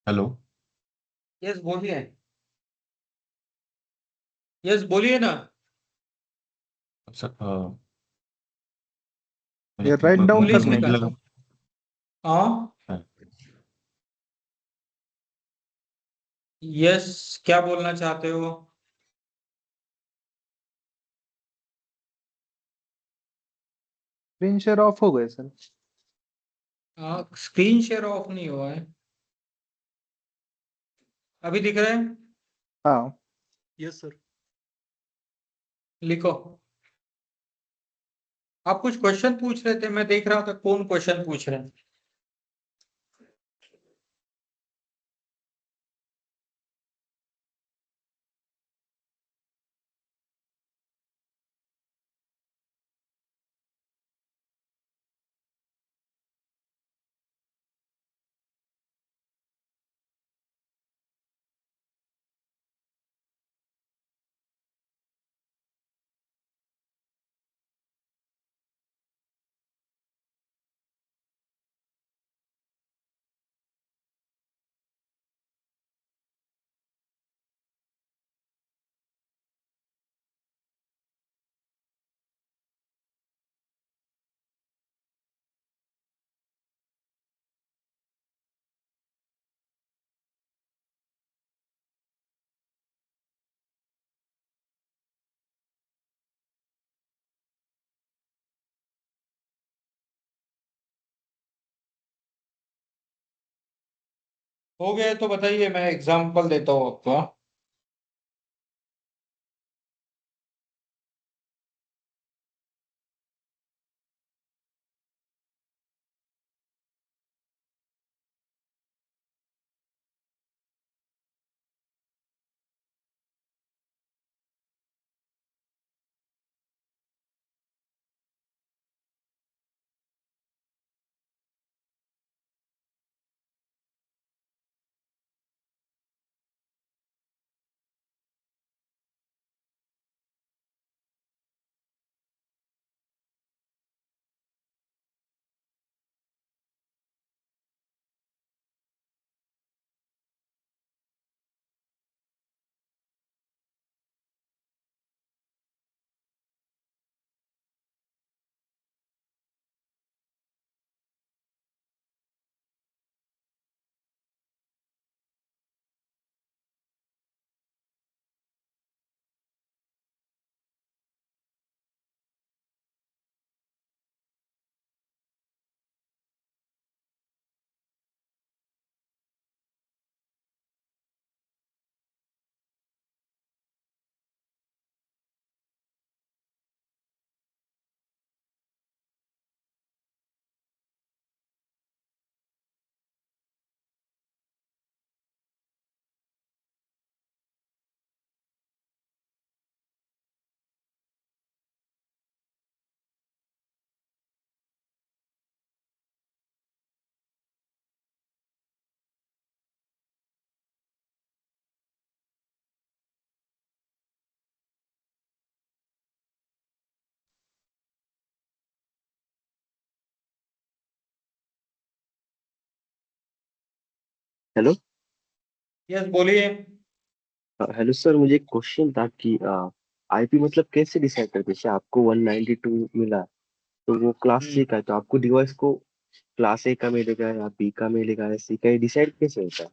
S3: हेलो
S1: यस बोलिए। यस बोलिए ना।
S3: सर।
S2: ये राइट डाउन
S1: इंग्लिश
S2: करने
S1: में
S2: का।
S3: लगा।
S1: हाँ
S3: हाँ,
S1: यस, क्या बोलना चाहते हो?
S2: स्क्रीन शेयर ऑफ हो गए सर।
S1: स्क्रीन शेयर ऑफ नहीं हुआ है। अभी दिख रहा है?
S2: हाँ,
S4: यस सर।
S1: लिखो। आप कुछ क्वेश्चन पूछ रहे थे, मैं देख रहा था कौन क्वेश्चन पूछ रहे हैं। हो गया तो बताइए, मैं एग्जांपल देता हूँ आपको।
S6: हेलो।
S1: यस बोलिए।
S6: हेलो सर, मुझे एक क्वेश्चन था कि आईपी मतलब कैसे डिसाइड करते हैं? जैसे आपको 192 मिला तो वो क्लास सी का है, तो आपको डिवाइस को क्लास ए का मिलेगा या बी का मिलेगा या सी का, ये डिसाइड कैसे होता है?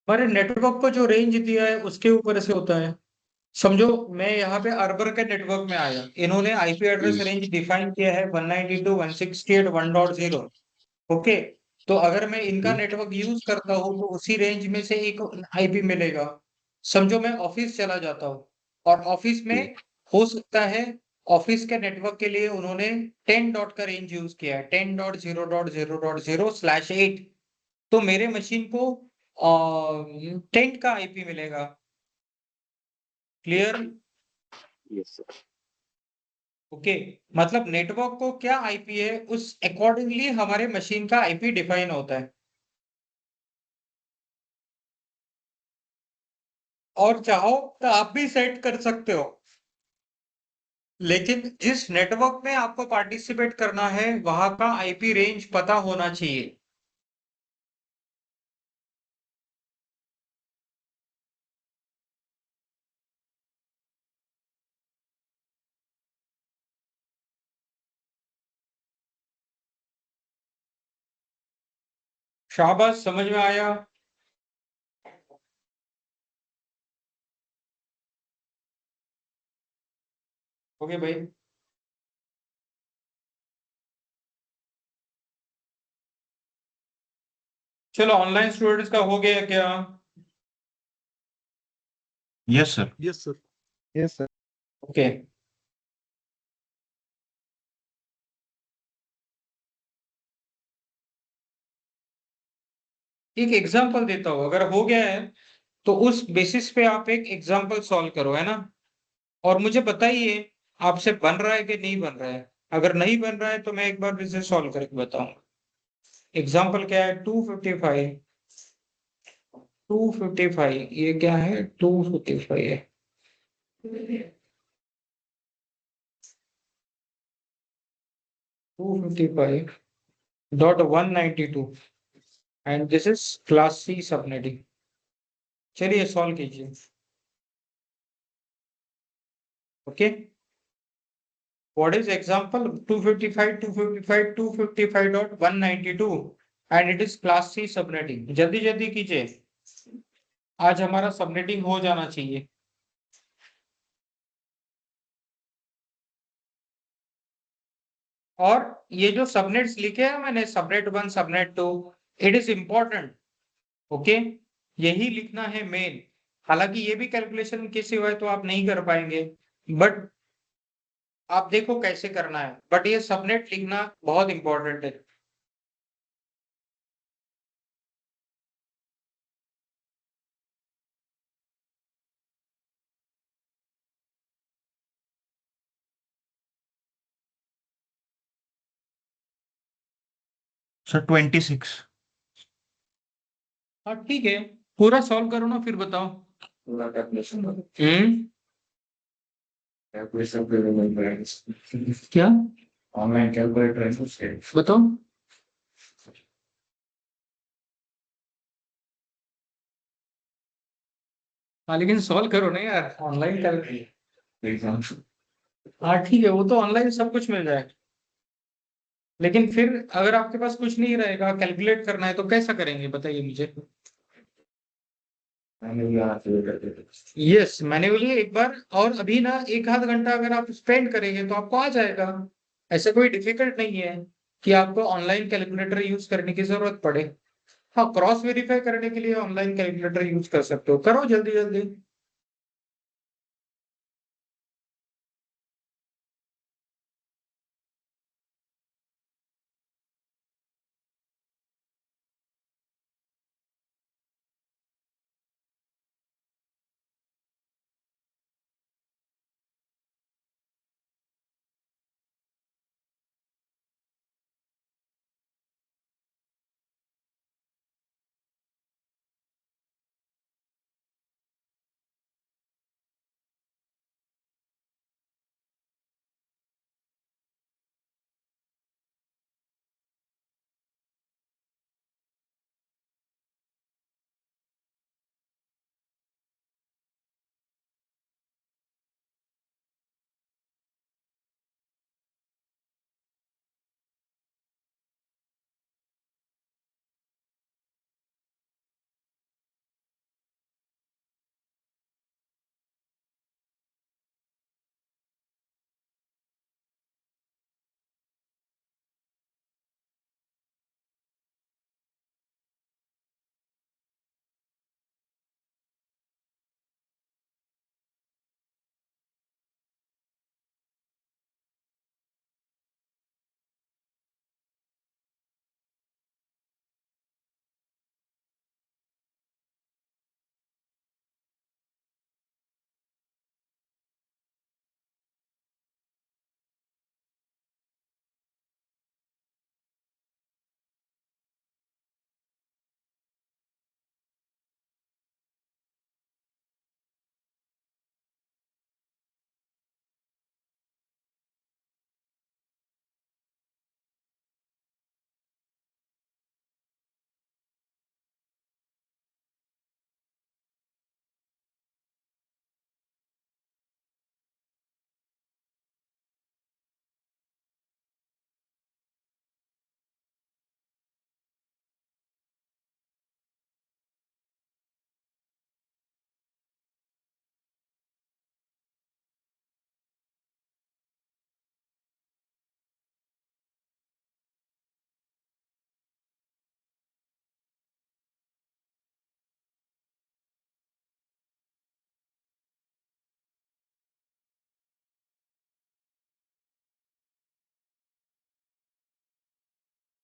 S1: हमारे नेटवर्क को जो रेंज दिया है उसके ऊपर से होता है। समझो मैं यहाँ पे अर्बर के नेटवर्क में आया, इन्होंने आईपी एड्रेस रेंज डिफाइन किया है 192.168.1.0। ओके, तो अगर मैं इनका
S6: हम्म,
S1: नेटवर्क यूज करता हूँ तो उसी रेंज में से एक आईपी मिलेगा। समझो मैं ऑफिस चला जाता हूँ और ऑफिस में
S6: हम्म,
S1: हो सकता है ऑफिस के नेटवर्क के लिए उन्होंने 10 डॉट का रेंज यूज किया है, 10.0.0.0/8। तो मेरे मशीन को 10 का आईपी मिलेगा। क्लियर?
S6: Yes sir.
S1: ओके, मतलब नेटवर्क को क्या आईपी है उस अकॉर्डिंगली हमारे मशीन का आईपी डिफाइन होता है। और चाहो तो आप भी सेट कर सकते हो, लेकिन जिस नेटवर्क में आपको पार्टिसिपेट करना है वहां का आईपी रेंज पता होना चाहिए। शाबाश, समझ में आया? ओके भाई, चलो ऑनलाइन स्टूडेंट्स का हो गया क्या?
S3: Yes sir.
S4: Yes, sir.
S2: Yes sir.
S1: Okay, एक एग्जांपल देता हूं, अगर हो गया है तो उस बेसिस पे आप एक एग्जांपल सॉल्व करो, है ना? और मुझे बताइए आपसे बन रहा है कि नहीं बन रहा है। अगर नहीं बन रहा है तो मैं एक बार फिर से सॉल्व करके बताऊंगा। एग्जांपल क्या है? 255। 255 ये क्या है? 255 है। 255.192 and this is class C subnetting. चलिए सॉल्व कीजिए। Okay, what is example? 255 255 255.192 and it is class C subnetting. जल्दी जल्दी कीजिए, आज हमारा सबनेटिंग हो जाना चाहिए। और ये जो सबनेट्स लिखे हैं मैंने, subnet 1 subnet 2, it is important. Okay, यही लिखना है मेन। हालांकि ये भी कैलकुलेशन के सिवाय तो आप नहीं कर पाएंगे, बट आप देखो कैसे करना है। बट ये सबनेट लिखना बहुत इंपॉर्टेंट है।
S3: सर 26।
S1: हाँ ठीक है, पूरा सॉल्व करो ना फिर बताओ। हम्म, क्या? ऑनलाइन कैलकुलेटर है, बताओ। हाँ लेकिन सॉल्व करो ना यार, ऑनलाइन कैलकुलेटर। हाँ ठीक है, वो तो ऑनलाइन सब कुछ मिल जाएगा, लेकिन फिर अगर आपके पास कुछ नहीं रहेगा, कैलकुलेट करना है तो कैसा करेंगे बताइए मुझे। यस, मैन्युअली एक बार। और अभी ना एक आध घंटा अगर आप स्पेंड करेंगे तो आपको आ जाएगा। ऐसा कोई डिफिकल्ट नहीं है कि आपको ऑनलाइन कैलकुलेटर यूज करने की जरूरत पड़े। हाँ, क्रॉस वेरीफाई करने के लिए ऑनलाइन कैलकुलेटर यूज कर सकते हो, करो जल्दी जल्दी।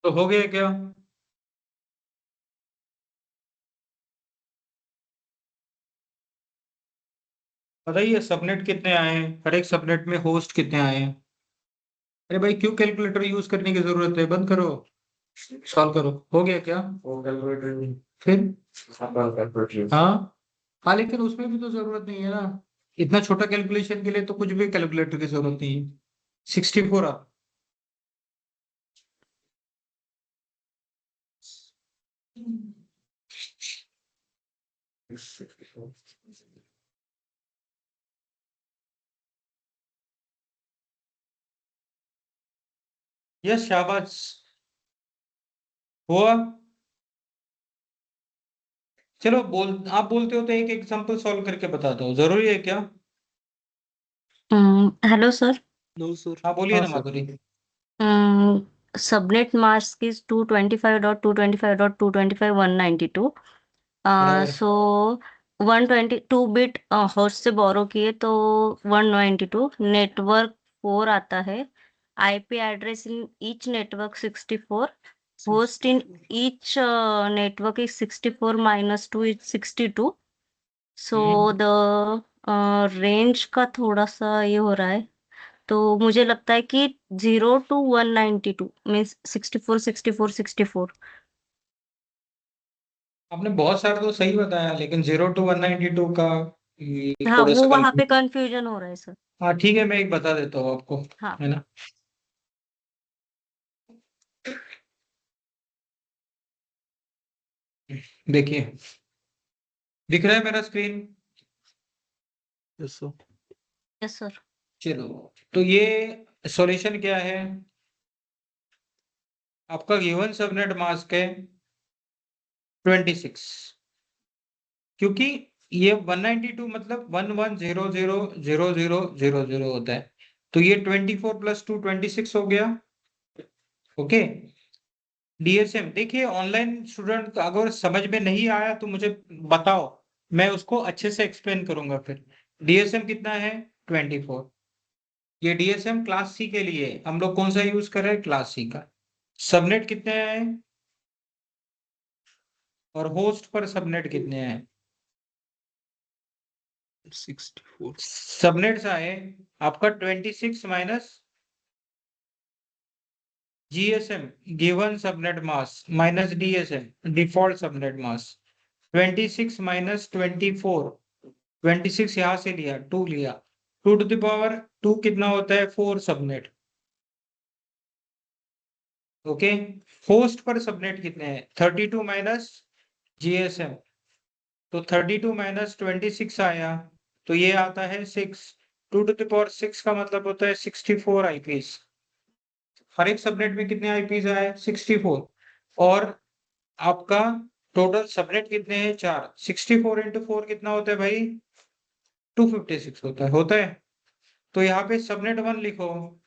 S1: तो हो गया क्या? बताइए सबनेट कितने आए हैं, हर एक सबनेट में होस्ट कितने आए हैं? अरे भाई क्यों कैलकुलेटर यूज करने की जरूरत है, बंद करो, सॉल्व करो। हो गया क्या? फिर हाँ, हाँ लेकिन उसमें भी तो जरूरत नहीं है ना, इतना छोटा कैलकुलेशन के लिए तो कुछ भी कैलकुलेटर की जरूरत नहीं है। 64 आ। यस शाबाश, हुआ। चलो आप बोलते हो तो एक एग्जांपल सॉल्व करके बता दो, जरूरी है क्या?
S5: Hello sir.
S4: No, sir.
S1: हाँ बोलिए
S4: हाँ
S1: ना
S4: sir.
S1: Madhuri.
S5: Subnet mask is 225.225.225 192.
S1: बराबर।
S5: सो 122 बिट होस्ट से बोरो किए तो 192, नेटवर्क 4 आता है, IP address in each network 64, host in each network is 64 minus 2 is 62. So the range का थोड़ा सा ये हो रहा है, तो मुझे लगता है कि 0 to 192 मीन्स 64 64 64.
S1: आपने बहुत सारा तो सही बताया, लेकिन 0 to 192 का
S5: हाँ,
S1: थोड़ा
S5: वो
S1: सा
S5: वहां पे
S1: कंफ्यूज।
S5: कंफ्यूजन हो रहा है सर।
S1: हाँ ठीक है, मैं एक बता देता हूँ आपको,
S5: हाँ।
S1: है ना। देखिए, दिख रहा है मेरा screen?
S4: Yes, sir.
S5: Yes sir.
S1: चलो, तो ये सॉल्यूशन क्या है? आपका गिवन सबनेट मास्क है 26, क्योंकि ये 192 मतलब 11000000 होता है, तो ये 24 + 2 26 हो गया। ओके। डीएसएम देखिए, ऑनलाइन स्टूडेंट अगर समझ में नहीं आया तो मुझे बताओ, मैं उसको अच्छे से एक्सप्लेन करूंगा फिर। डीएसएम कितना है? 24। ये डीएसएम क्लास सी के लिए हम लोग कौन सा यूज कर रहे हैं? क्लास सी का। सबनेट कितने हैं और होस्ट पर सबनेट कितने हैं?
S4: 64.
S1: सबनेट्स आए आपका 26 minus GSM given subnet mask minus DSM default subnet mask 26 minus 24। 26 यहां से लिया, 2 लिया, 2 to the power 2 कितना होता है? 4 सबनेट। ओके। होस्ट पर सबनेट कितने हैं? 32 माइनस जीएसएम, तो 32 माइनस 26 आया, तो ये आता है 6। 2 to the power 6 का मतलब होता है 64 आईपीस। हर एक सबनेट में कितने आईपीस आए? 64। और आपका टोटल सबनेट कितने हैं? 4। 64 × 4 कितना होता है भाई? 256 होता है। तो यहाँ पे सबनेट 1 लिखो,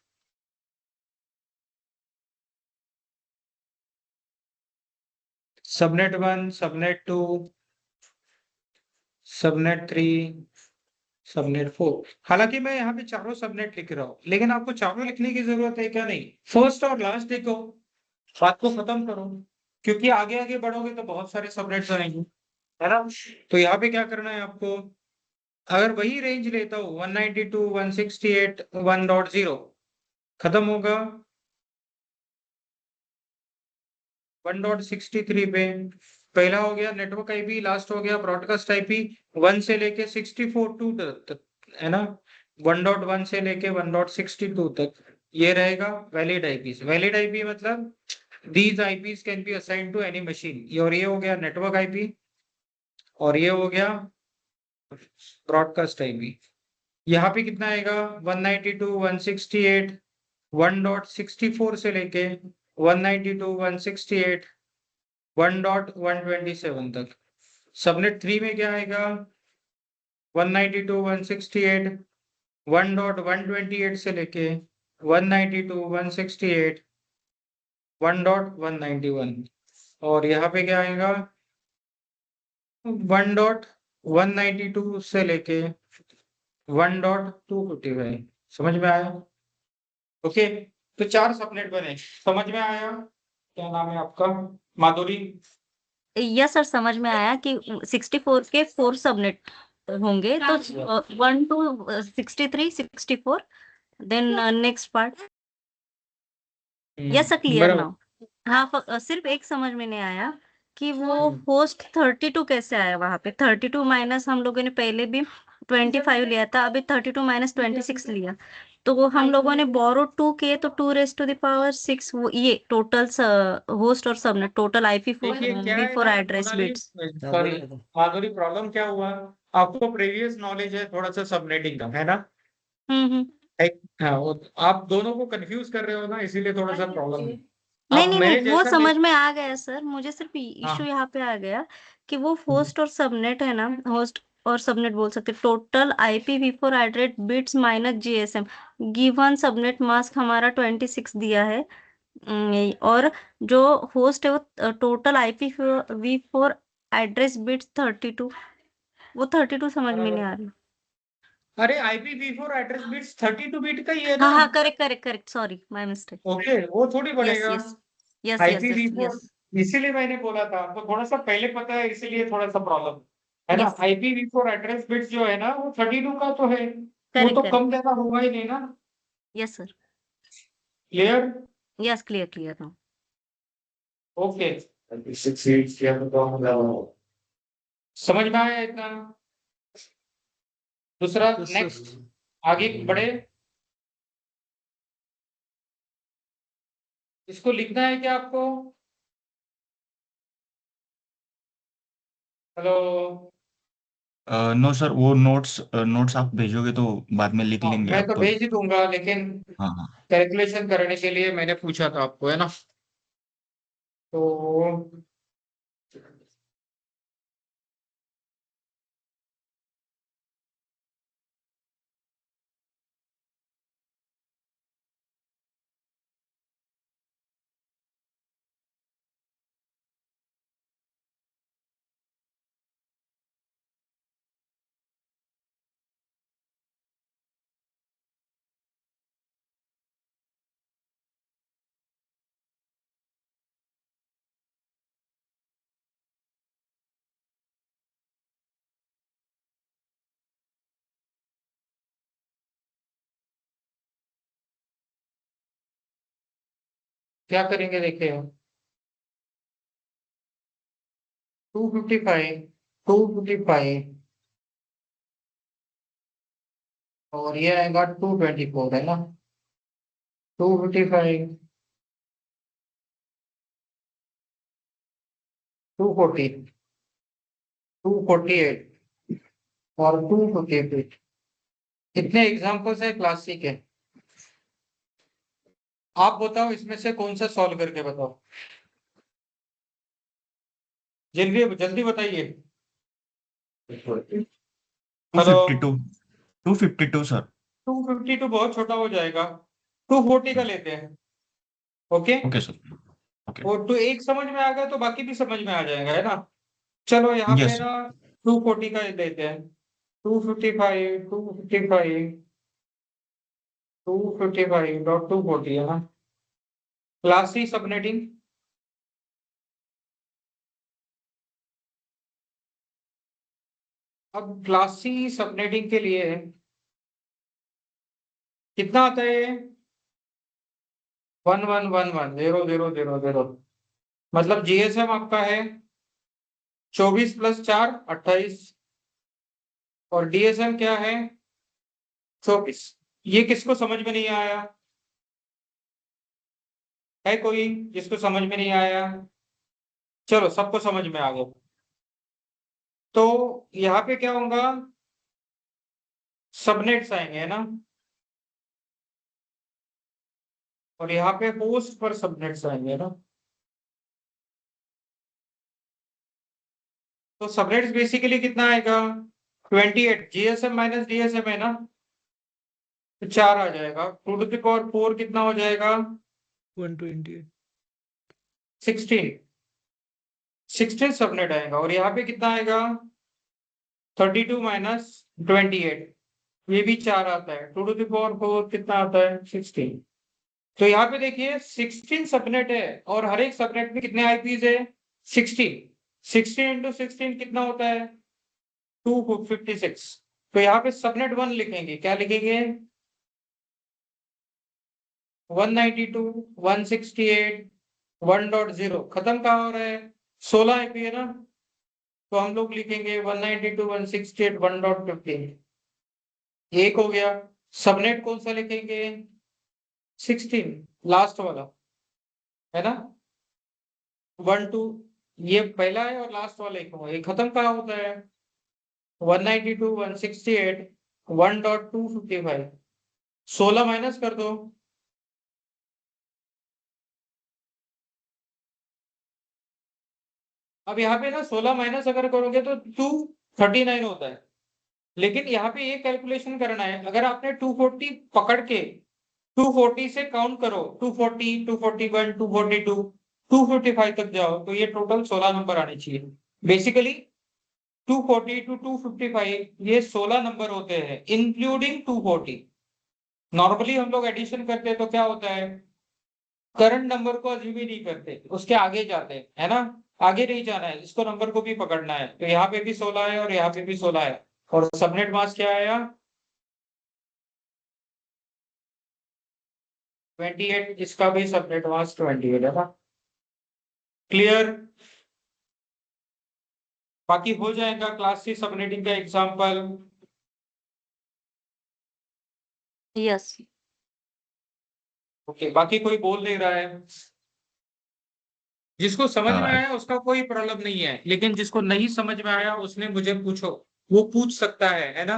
S1: सबनेट 1, सबनेट 2, सबनेट 3, सबनेट 4। हालांकि मैं यहाँ पे चारों सबनेट लिख रहा हूँ, लेकिन आपको चारों लिखने की जरूरत है क्या? नहीं, फर्स्ट और लास्ट लिखो, बात को खत्म करो, क्योंकि आगे आगे बढ़ोगे तो बहुत सारे सबनेट्स आएंगे, है ना। तो यहाँ पे क्या करना है आपको, अगर वही रेंज लेता हूँ 192 168 1.0, खत्म होगा 1.63 पे। पहला हो गया नेटवर्क आईपी, लास्ट हो गया ब्रॉडकास्ट आईपी। 1 से लेके 64 2 तक, है ना। 1.1 से लेके 1.62 तक ये रहेगा वैलिड आईपी। वैलिड आईपी मतलब these IPs can be assigned to any machine. और ये हो गया नेटवर्क आईपी, और ये हो गया ब्रॉडकास्ट आईपी। यहाँ पे कितना आएगा? 192 168 1.64 से लेके 192 168 1.127 तक। सबनेट 3 में क्या आएगा? 192 168 1.128 से लेके 192 168 1.191। और यहाँ पे क्या आएगा? 1.192 से लेके 1.255। समझ में आया? ओके। तो 4 सबनेट बने, समझ में आया? क्या नाम है आपका, माधुरी?
S5: यस सर, समझ में आया कि 64 के 4 सबनेट होंगे, तो 1 to 63 64, then next part. Yes sir, clear
S1: बराबर।
S5: नाउ। हाँ, सिर्फ एक समझ में नहीं आया कि वो
S1: हम्म।
S5: होस्ट 32 कैसे आया वहां पे। 32 माइनस हम लोगों ने पहले भी 25 लिया था, अभी 32 माइनस 26 लिया, तो वो हम लोगों ने बोरो 2 किए, तो 2 raised to the power 6, वो ये टोटल होस्ट और सबनेट टोटल
S1: देखिए क्या है
S5: IP4
S1: ना
S5: एड्रेस
S1: मोनाली,
S5: बिट्स।
S1: सॉरी माधुरी, प्रॉब्लम क्या हुआ, आपको प्रीवियस नॉलेज है थोड़ा सा सबनेटिंग का, है ना?
S5: हम्म।
S1: हाँ, वो आप दोनों को कंफ्यूज कर रहे हो ना, इसीलिए थोड़ा सा प्रॉब्लम है।
S5: नहीं
S1: अब
S5: नहीं नहीं,
S1: मैंने
S5: वो
S1: जैसा
S5: समझ
S1: देख,
S5: में आ गया सर, मुझे सिर्फ इशू
S1: हाँ,
S5: यहाँ पे आ गया कि वो होस्ट और सबनेट है ना, होस्ट और सबनेट बोल सकते, total IPv4 address bits minus GSM, given subnet mask हमारा 26 दिया है। और जो होस्ट है वो टोटल IPv4 एड्रेस बिट्स 32, वो 32 समझ में नहीं
S1: बराबर।
S5: आ रही।
S1: अरे IPv4 एड्रेस बिट्स 32 बिट का ही है
S5: हाँ
S1: ना।
S5: हाँ, correct correct correct, sorry, my mistake.
S1: Okay, वो थोड़ी
S5: यस
S1: बढ़ेगा।
S5: Yes yes yes yes
S1: IPv4,
S5: yes
S1: इसीलिए मैंने बोला था आपको थोड़ा सा पहले पता है, इसीलिए थोड़ा सा प्रॉब्लम है ना।
S5: यस,
S1: IPv4 एड्रेस बिट्स जो है ना वो 32 का तो है, वो
S5: करेक्ट
S1: तो
S5: करेक्ट,
S1: कम ज्यादा होगा ही नहीं ना।
S5: Yes sir,
S1: clear?
S5: Yes, clear clear now.
S1: Okay, समझ में आया इतना? दूसरा,
S4: Yes, sir.
S1: नेक्स्ट, आगे बढ़े। इसको लिखना है क्या आपको? हेलो?
S3: नो सर, वो नोट्स नोट्स आप भेजोगे तो बाद में लिख
S1: हाँ,
S3: लेंगे
S1: मैं तो
S3: आप।
S1: भेज ही दूंगा, लेकिन
S3: हाँ हाँ।
S1: कैलकुलेशन करने के लिए मैंने पूछा था आपको, है ना? तो क्या करेंगे, देखिए, 255, 255 और ये आएगा 224, है ना? 255, 240, 248 और 258, कितने एग्जाम्पल्स है क्लास सी के? आप बताओ इसमें से कौन सा सॉल्व करके बताओ, जल्दी जल्दी बताइए।
S3: Two
S1: hello?
S3: Fifty two 252 sir.
S1: 252 बहुत छोटा हो जाएगा, 240 का लेते हैं। Okay,
S3: okay sir. ओके।
S1: वो तो एक समझ में आ गया तो बाकी भी समझ में आ जाएगा, है ना? चलो यहाँ पे
S3: यस।
S1: ना 240 का लेते हैं। 255, 255, 255.240 है ना, क्लास सी सबनेटिंग। अब क्लास सी सबनेटिंग के लिए कितना आता है ये? 1111 0 0 0 0, मतलब GSM आपका है 24 + 4 28, और DSM क्या है 24। ये किसको समझ में नहीं आया? है कोई जिसको समझ में नहीं आया? चलो, सबको समझ में आ गया। तो यहाँ पे क्या होगा, सबनेट्स आएंगे, है ना? और यहाँ पे होस्ट पर सबनेट्स आएंगे, है ना? तो सबनेट्स बेसिकली कितना आएगा, 28, GSM माइनस DSM है ना, तो 4 आ जाएगा। 2 to the power 4 कितना हो जाएगा,
S4: 128.
S1: 16, 16 सबनेट आएगा। और यहाँ पे कितना आएगा, 32 माइनस 28, ये भी 4 आता है। 2 to the power 4 कितना आता है, 16। तो यहाँ पे देखिए 16 सबनेट है और हर एक सबनेट में कितने आईपीज है 16 इंटू 16 कितना होता है 256। तो यहाँ पे सबनेट 1 लिखेंगे, क्या लिखेंगे 192 168 1.0। खत्म कहाँ हो रहा है 16 आईपी है ना, तो हम लोग लिखेंगे 192 168 1.15। एक हो गया। सबनेट कौन सा लिखेंगे 16 लास्ट वाला है ना 12। ये पहला है और लास्ट वाला एक हुआ, ये खत्म कहाँ होता है 192 168 1.255। 16 माइनस कर दो, अब यहाँ पे ना 16 माइनस अगर करोगे तो 239 होता है। लेकिन यहाँ पे ये कैलकुलेशन करना है, अगर आपने 240 पकड़ के 240 से काउंट करो 240 241 242 255 तक जाओ तो ये टोटल 16 नंबर आने चाहिए। बेसिकली 240 टू 255 ये 16 नंबर होते हैं इंक्लूडिंग 240। नॉर्मली हम लोग एडिशन करते हैं तो क्या होता है करंट नंबर को अज्यूम ही नहीं करते, उसके आगे जाते हैं, है ना। आगे नहीं जाना है, इसको नंबर को भी पकड़ना है। तो यहाँ पे भी 16 है और यहाँ पे भी 16 है। और सबनेट मास्क क्या आया 28, इसका भी सबनेट मास्क 28 है ना। क्लियर। बाकी हो जाएगा क्लास सी सबनेटिंग का एग्जांपल।
S5: यस।
S1: ओके, बाकी कोई बोल नहीं रहा है। जिसको समझ में आया उसका कोई प्रॉब्लम नहीं है, लेकिन जिसको नहीं समझ में आया उसने मुझे पूछो, वो पूछ सकता है ना।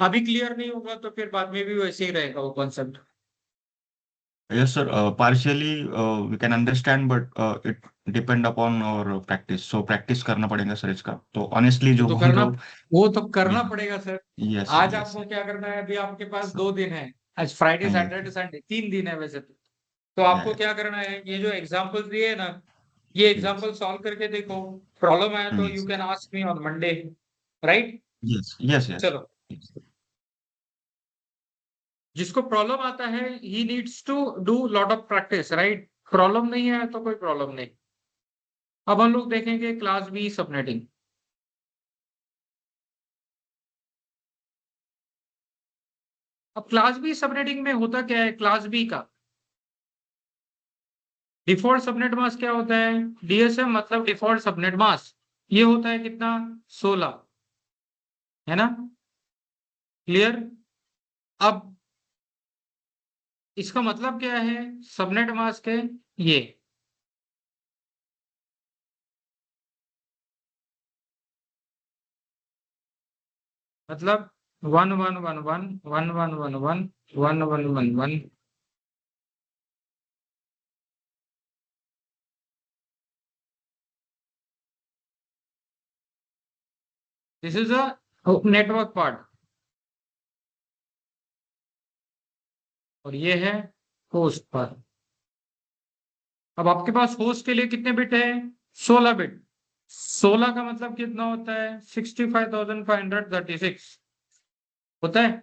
S1: अभी क्लियर नहीं होगा तो फिर बाद में भी वैसे ही रहेगा वो concept.
S3: Yes, sir. Partially we can understand, but it depend upon our practice. So practice करना पड़ेगा सर इसका। तो honestly जो
S1: तो
S3: हम
S1: करना,
S3: लोग
S1: वो तो करना पड़ेगा सर।
S3: yes sir,
S1: आज
S3: yes
S1: आपको
S3: sir.
S1: क्या करना है, अभी आपके पास
S3: So,
S1: 2 दिन है, आज फ्राइडे
S3: yes,
S1: सैटरडे संडे 3 दिन है वैसे तो आपको
S3: yeah,
S1: क्या करना है, ये जो एग्जाम्पल दिए है ना, ये
S3: yes,
S1: एग्जाम्पल सॉल्व करके देखो। प्रॉब्लम आया तो you
S3: yes,
S1: can ask me on Monday, right.
S3: yes, yes, yes,
S1: चलो,
S3: yes.
S1: जिसको प्रॉब्लम आता है ही needs to do lot of practice, right. Problem नहीं है तो कोई प्रॉब्लम नहीं। अब हम लोग देखेंगे क्लास बी सबनेटिंग। अब क्लास बी सबनेटिंग में होता क्या है, क्लास बी का डिफॉल्ट सबनेट मास्क क्या होता है, डीएसएम मतलब डिफॉल्ट सबनेट मास्क, ये होता है कितना 16, है ना। क्लियर। अब इसका मतलब क्या है, सबनेट मास्क है ये, मतलब 1111 1111 1111 this is a network part और ये है होस्ट पार्ट। अब आपके पास होस्ट के लिए कितने बिट है 16 बिट। 16 का मतलब कितना होता है 65,536 होता है।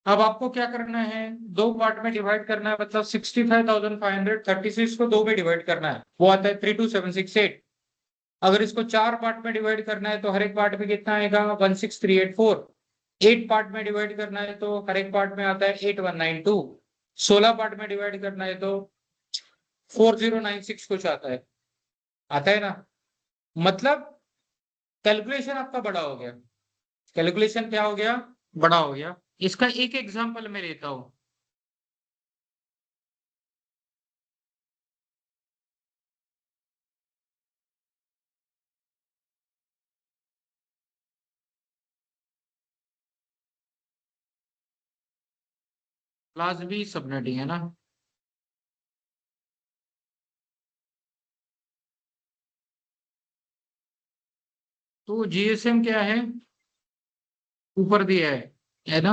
S1: अब आपको क्या करना है, 2 पार्ट में डिवाइड करना है, मतलब 65,536 को 2 में डिवाइड करना है, वो आता है 32768। अगर इसको 4 पार्ट में डिवाइड करना है तो हर एक पार्ट में कितना आएगा 16384। 8 पार्ट में डिवाइड करना है तो हर एक पार्ट में आता है 8192। 16 पार्ट में डिवाइड करना है तो 4096 कुछ आता है ना। मतलब कैलकुलेशन आपका बड़ा हो गया। कैलकुलेशन क्या हो गया, बड़ा हो गया। इसका एक एग्जांपल मैं लेता हूं। क्लास बी सबनेटिंग है ना। तो जीएसएम क्या है, ऊपर दिया है ना।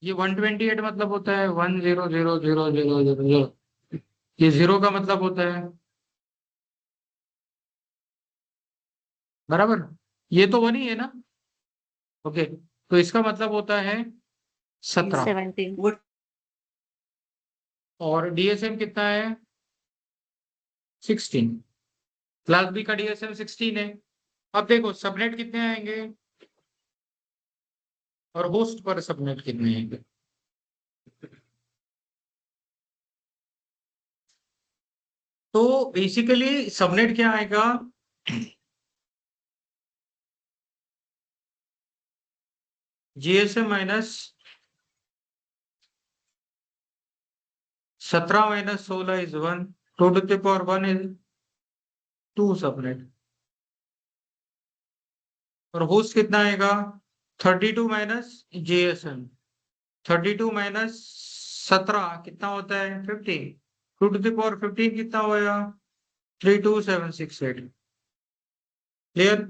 S1: ये 128 मतलब होता है 10000000। ये 0 का मतलब होता है बराबर, ये तो 1 ही है ना। ओके, तो इसका मतलब होता है 17
S5: 17
S1: और डीएसएम कितना है 16। क्लास बी का डीएसएम 16 है। अब देखो सबनेट कितने आएंगे और होस्ट पर सबनेट कितने आएंगे। तो बेसिकली सबनेट क्या आएगा GSM minus 17 minus 16 is 1, 2 to the power 1 is 2 subnet. और होस्ट कितना आएगा 32 माइनस जीएसएम, 32 माइनस 17 कितना होता है 15, 2 टू द पावर 15 कितना होगा 32768। क्लियर।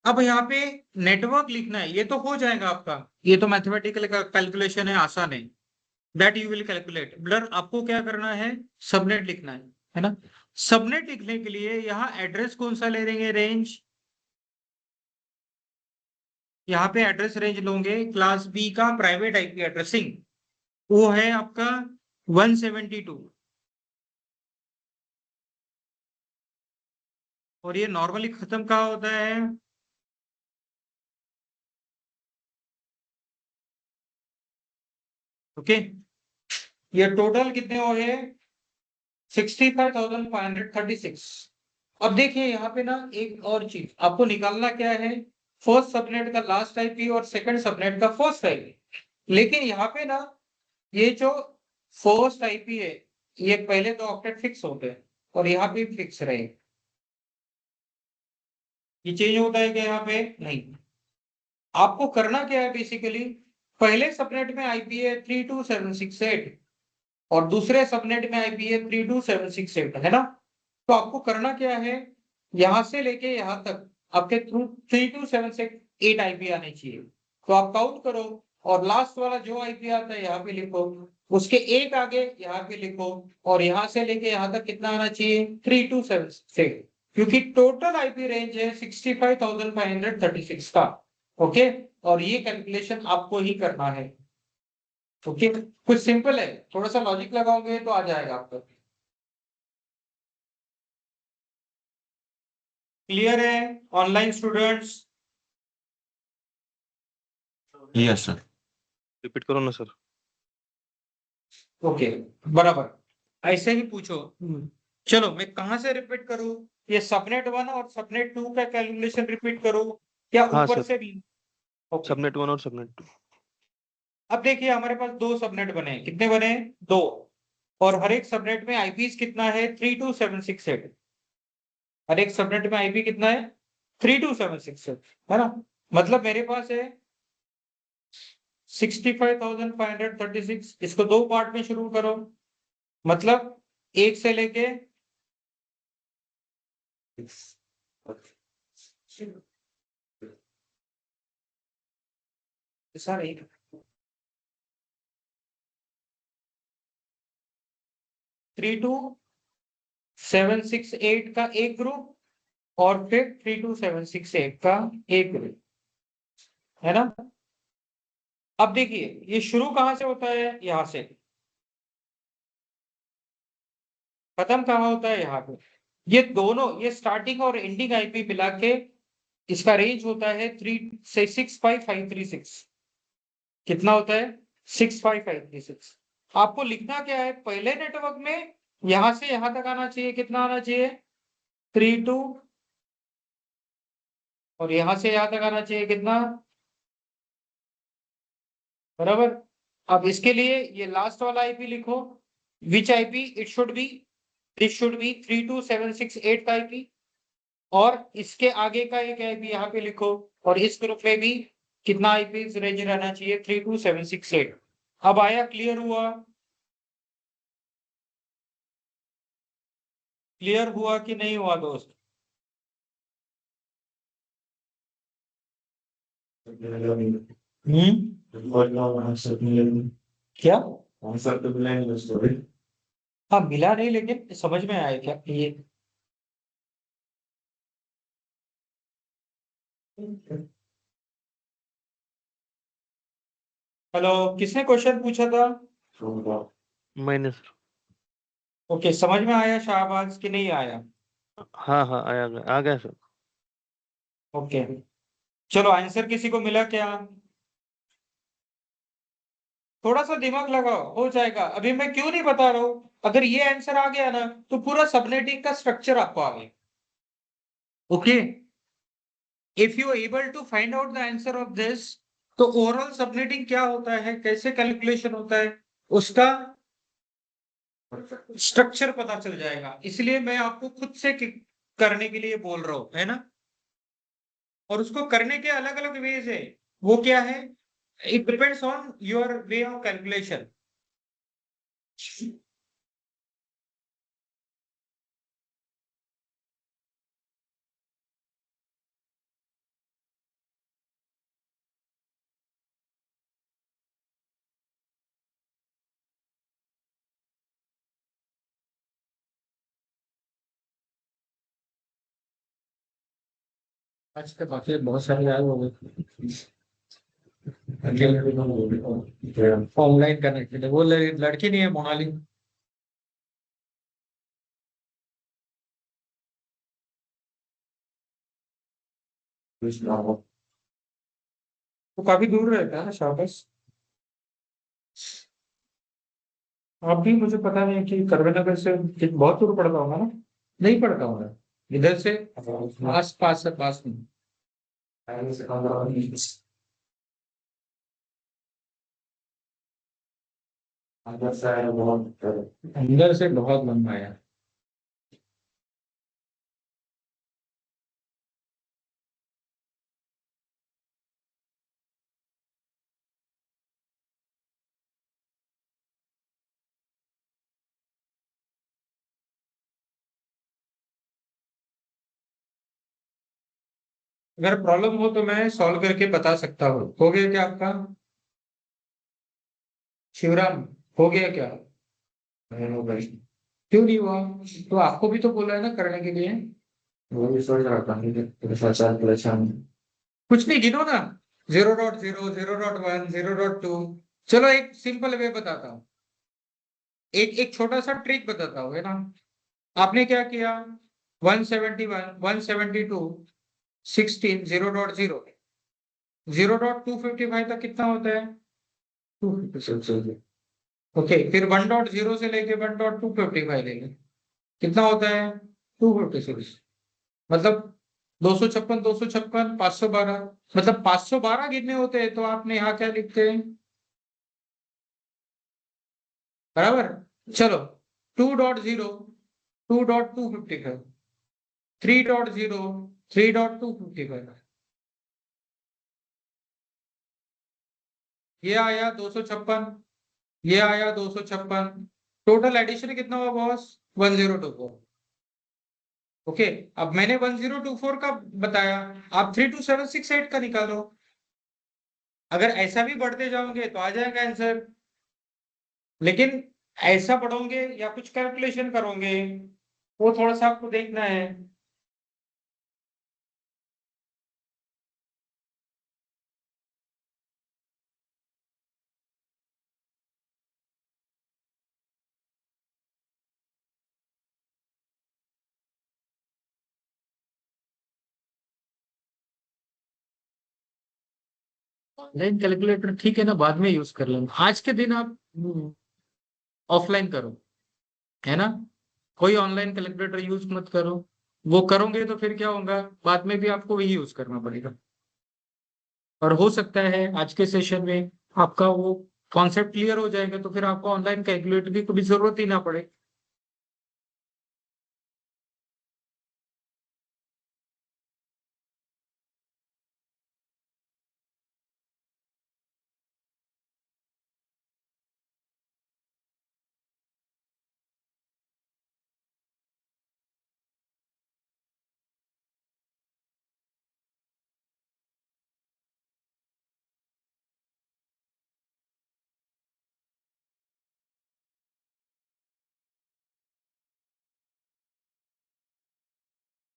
S1: अब यहाँ पे नेटवर्क लिखना है, ये तो हो जाएगा आपका, ये तो मैथमेटिकल कैलकुलेशन है, आसान है, that you will calculate. Blur आपको क्या करना है सबनेट लिखना है ना। सबनेट लिखने के लिए यहाँ एड्रेस कौन सा ले लेंगे रेंज, यहाँ पे एड्रेस रेंज लोगे क्लास बी का प्राइवेट आईपी एड्रेसिंग, वो है आपका 172 और ये नॉर्मली खत्म कहाँ होता है ओके। ये टोटल कितने हो गए 65,536। अब देखिए यहाँ पे ना एक और चीज आपको निकालना क्या है, फर्स्ट सबनेट का लास्ट आईपी और सेकंड सबनेट का फर्स्ट आईपी। लेकिन यहाँ पे ना ये जो फर्स्ट आईपी है ये पहले तो ऑक्टेट फिक्स होते हैं और यहाँ पे फिक्स रहे, ये चेंज होता है क्या यहाँ पे नहीं। आपको करना क्या है बेसिकली, पहले सबनेट में आईपी है 32768 और दूसरे सबनेट में आईपी है 32768 है ना। तो आपको करना क्या है, यहां से लेके यहां तक आपके थ्रू 32768 आईपी आने चाहिए। तो आप काउंट करो और लास्ट वाला जो आईपी आता है यहाँ पे लिखो, उसके एक आगे यहाँ पे लिखो और यहां से लेके यहां तक कितना आना चाहिए 3276, क्योंकि टोटल आईपी रेंज है 65,536 का। ओके, और ये कैलकुलेशन आपको ही करना है। ओके, कुछ सिंपल है, थोड़ा सा लॉजिक लगाओगे तो आ जाएगा आपको। क्लियर है online students.
S3: Yes sir.
S6: Repeat करो ना सर।
S1: ओके बराबर ऐसे ही पूछो। चलो मैं कहां से रिपीट करूं, ये सबनेट 1 और सबनेट 2 का कैलकुलेशन रिपीट करूं या
S6: हाँ
S1: ऊपर
S6: सर,
S1: से भी। ओके,
S6: सबनेट 1 और सबनेट 2।
S1: अब देखिए हमारे पास दो सबनेट बने हैं, कितने बने दो, और हर एक सबनेट में आईपी कितना है 32768। हर एक सबनेट में आईपी कितना है 32768 है ना। मतलब मेरे पास है 65,536, इसको दो पार्ट में शुरू करो, मतलब एक से लेके सर एक 32768 का एक ग्रुप और फिर 32768 का एक ग्रुप है ना। अब देखिए ये शुरू कहां से होता है, यहां से, खत्म कहां होता है यहाँ पे। ये दोनों, ये स्टार्टिंग और एंडिंग आईपी मिला के इसका रेंज होता है 365,536। कितना होता है 65,536। आपको लिखना क्या है, पहले नेटवर्क में यहां से यहां तक आना चाहिए, कितना आना चाहिए 32, और यहां से यहां तक आना चाहिए कितना बराबर। अब इसके लिए ये लास्ट वाला आईपी लिखो, which IP it should be, this should be 32768 का आईपी, और इसके आगे का एक आईपी यहाँ पे लिखो, और इस ग्रुप में भी कितना आईपी रेंज रहना चाहिए 32768। अब आया, क्लियर हुआ, क्लियर हुआ कि नहीं हुआ दोस्त। क्या हाँ मिला नहीं, लेकिन समझ में आया क्या ये। हेलो, किसने क्वेश्चन पूछा था?
S7: मैंने सर।
S1: ओके, समझ में आया शाहबाज कि नहीं आया?
S7: हाँ हाँ आ गया सर।
S1: ओके, चलो आंसर किसी को मिला क्या? थोड़ा सा दिमाग लगाओ, हो जाएगा। अभी मैं क्यों नहीं बता रहा हूं, अगर ये आंसर आ गया ना तो पूरा सबनेटिंग का स्ट्रक्चर आपको आ गया। Okay, if you able to find out the answer of this, तो ओवरऑल सबनेटिंग क्या होता है, कैसे कैलकुलेशन होता है, उसका स्ट्रक्चर पता चल जाएगा। इसलिए मैं आपको खुद से करने के लिए बोल रहा हूं, है ना। और उसको करने के अलग अलग वेज है। वो क्या है? It depends on your way of calculation. आज के बाकी बहुत सारे आए हो गए ऑनलाइन करने के लिए। वो लड़की नहीं है मोनाली? वो काफी दूर रहता है ना शाबाश। आप भी, मुझे पता नहीं कि करवेनगर से बहुत दूर पड़ता होगा ना? नहीं पड़ता होगा इधर से, आस पास से पास में। अंदर से बहुत लंबा है। अगर प्रॉब्लम हो तो मैं सॉल्व करके बता सकता हूँ। हो गया क्या आपका शिवराम? हो गया क्या? क्यों नहीं हुआ? तो आपको भी तो बोला है ना करने के लिए। वो भी सोच रहा था परेशान। कुछ नहीं, गिनो ना। 0.0, 0.1, 0.2। चलो एक सिंपल वे बताता हूँ, एक एक छोटा सा ट्रिक बताता हूँ, है ना। आपने क्या किया? 171, 172, 16, 0.0, 0.255 तक कितना होता है? 256। ओके, फिर 1.0 से लेके 1.255 लेंगे, कितना होता है? 256। मतलब 256, 256, 512। मतलब 512 गिनने होते हैं, तो आपने यहाँ क्या लिखते हैं? बराबर। चलो, 2.0, 2.255, 3.0, 3.255, ये आया 256, ये आया 256। टोटल एडिशन कितना हुआ बॉस? 1024। ओके, अब मैंने 1024 का बताया, आप 32768 का निकालो। अगर ऐसा भी बढ़ते जाओगे तो आ जाएगा आंसर, लेकिन ऐसा पढ़ोगे या कुछ कैलकुलेशन करोगे, वो थोड़ा सा आपको देखना है। ऑनलाइन कैलकुलेटर ठीक है ना, बाद में यूज कर लेंगे। आज के दिन आप ऑफलाइन करो, है ना। कोई ऑनलाइन कैलकुलेटर यूज मत करो। वो करोगे तो फिर क्या होगा, बाद में भी आपको वही यूज करना पड़ेगा। और हो सकता है आज के सेशन में आपका वो कॉन्सेप्ट क्लियर हो जाएगा, तो फिर आपको ऑनलाइन कैलकुलेटर की कभी जरूरत ही ना पड़े।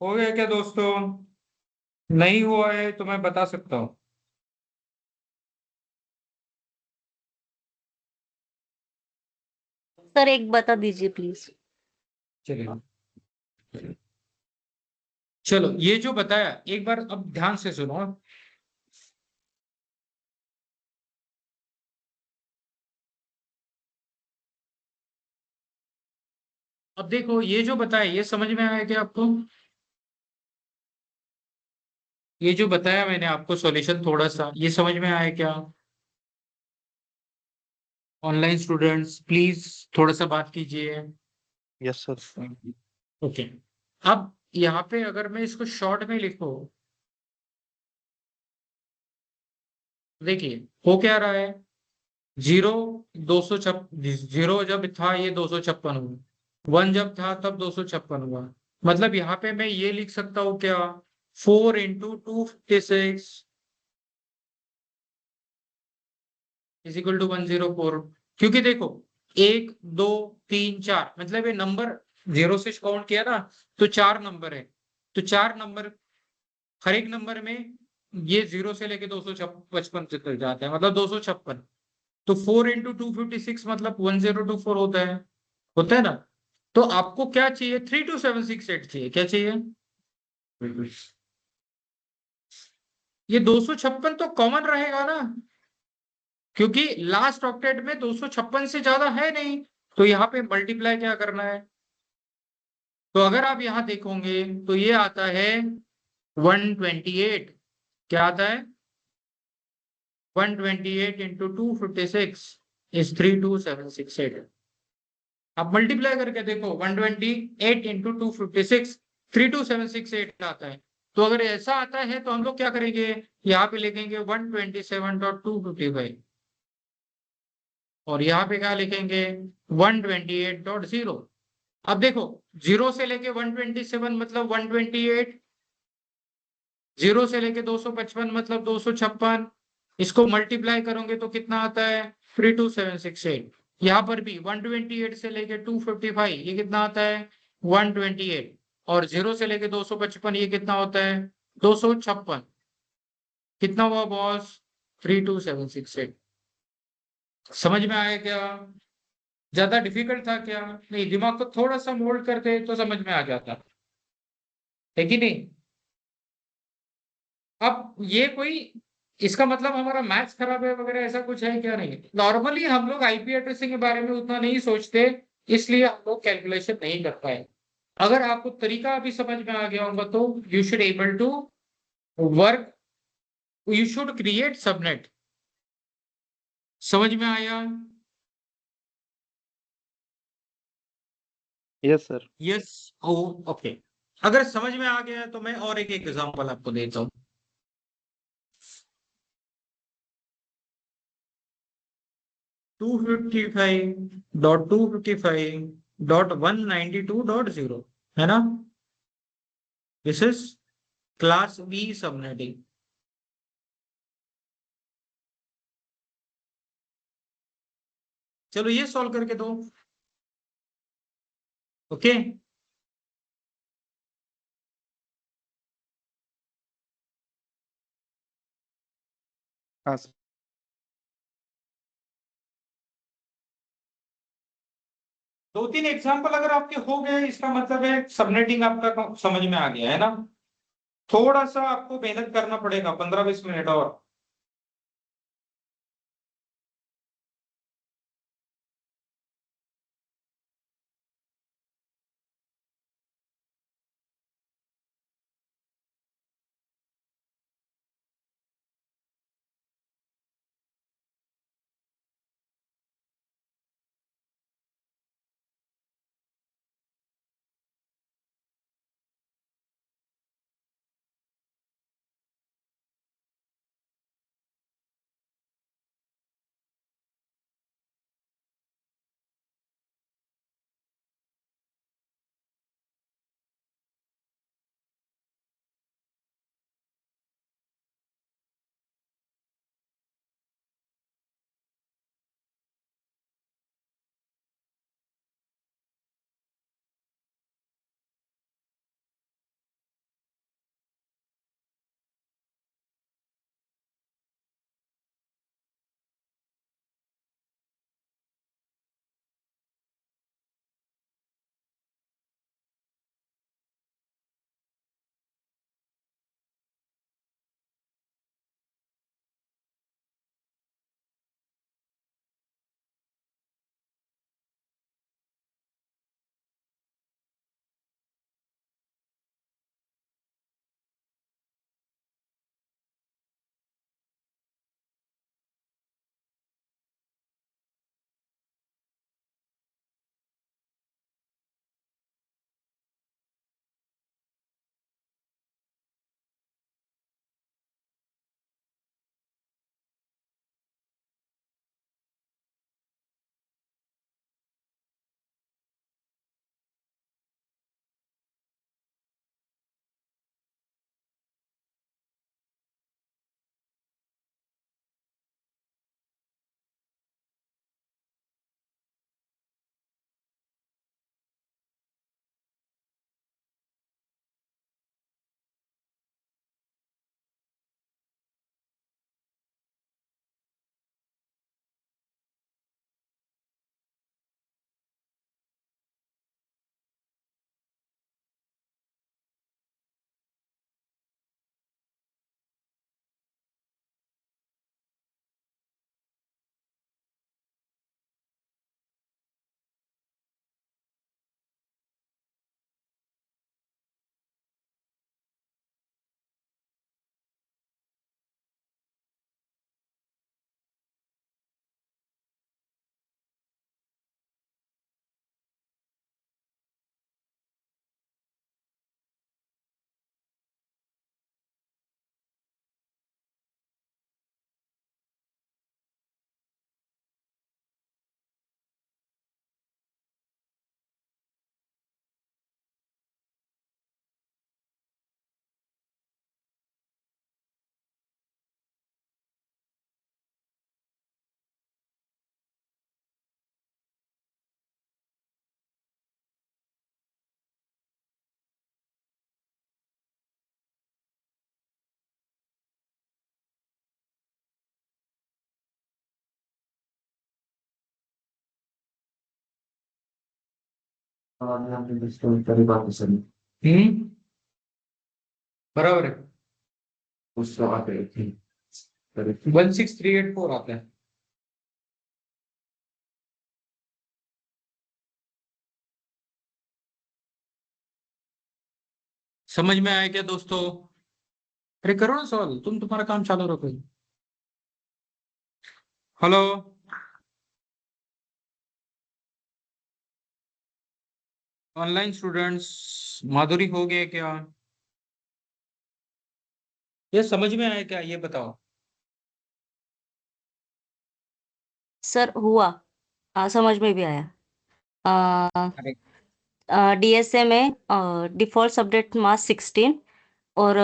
S1: हो गया क्या दोस्तों? नहीं हुआ है तो मैं बता सकता हूँ।
S5: सर एक बता दीजिए प्लीज।
S1: चलिए, चलो ये जो बताया एक बार अब ध्यान से सुनो। अब देखो ये जो बताया ये समझ में आया क्या आपको? ये जो बताया मैंने आपको सॉल्यूशन थोड़ा सा, ये समझ में आया क्या? ऑनलाइन स्टूडेंट्स प्लीज थोड़ा सा बात कीजिए।
S7: Yes sir.
S1: ओके, अब यहाँ पे अगर मैं इसको शॉर्ट में लिखूं, देखिए हो क्या रहा है, जीरो 256, जीरो जब था ये 256 हुआ, वन जब था तब 256 हुआ। मतलब यहाँ पे मैं ये लिख सकता हूँ क्या, 4 × 256 इज इक्वल टू 104। क्योंकि देखो 1 2 3 4 मतलब ये नंबर जीरो से काउंट किया ना, तो 4 नंबर है, तो 4 नंबर, हर एक नंबर में ये जीरो से लेके 255 तक जाता है, मतलब 256। तो 4 × 256 मतलब 1024 होता है ना। तो आपको क्या चाहिए, 32768 चाहिए, क्या चाहिए? ये 256 तो कॉमन रहेगा ना, क्योंकि लास्ट ऑक्टेट में 256 से ज्यादा है नहीं, तो यहाँ पे मल्टीप्लाई क्या करना है। तो अगर आप यहाँ देखोगे तो ये आता है 128, क्या आता है, 128 × 256 इज 32768। आप मल्टीप्लाई करके देखो, 128 × 256 32768 आता है। तो अगर ऐसा आता है तो हम लोग क्या करेंगे, यहाँ पे लिखेंगे 127.255 और यहाँ पे क्या लिखेंगे 128.0। अब देखो जीरो से लेके 127 मतलब 128, जीरो से लेके 255 मतलब 256, इसको मल्टीप्लाई करोगे तो कितना आता है 32768। यहाँ पर भी 128 से लेके 255 ये कितना आता है 128, और जीरो से लेके 255 ये कितना होता है 256। कितना हुआ बॉस, 32768। समझ में आया क्या? ज्यादा डिफिकल्ट था क्या? नहीं, दिमाग को थोड़ा सा मोल्ड करते तो समझ में आ जाता है कि नहीं। अब ये कोई, इसका मतलब हमारा मैथ्स खराब है वगैरह ऐसा कुछ है क्या? नहीं, नॉर्मली हम लोग आईपी एड्रेसिंग के बारे में उतना नहीं सोचते, इसलिए हम लोग कैलकुलेशन नहीं कर पाए। अगर आपको तरीका अभी समझ में आ गया होगा तो you should able to work, you should create subnet. समझ में आया?
S7: Yes sir.
S1: Yes. Oh okay, अगर समझ में आ गया है तो मैं और एक एग्जांपल आपको देता हूँ। 255.255.192.0 है ना, this is class B subnetting. चलो ये सॉल्व करके दो। ओके,
S2: हाँ सर।
S1: दो तीन एग्जांपल अगर आपके हो गए इसका मतलब है सबनेटिंग आपका समझ में आ गया है ना। थोड़ा सा आपको मेहनत करना पड़ेगा, 15-20 मिनट और। बराबर है, 16384 आता है। समझ में आया क्या दोस्तों? अरे करो ना सॉल्व, तुम्हारा काम चालू रखो। हेलो, ऑनलाइन स्टूडेंट्स, माधुरी हो गए क्या? ये समझ में आया क्या, ये बताओ।
S5: सर हुआ, समझ में भी आया।
S1: अरे
S5: डीएसए में डिफॉल्ट सबनेट मास्क 16 और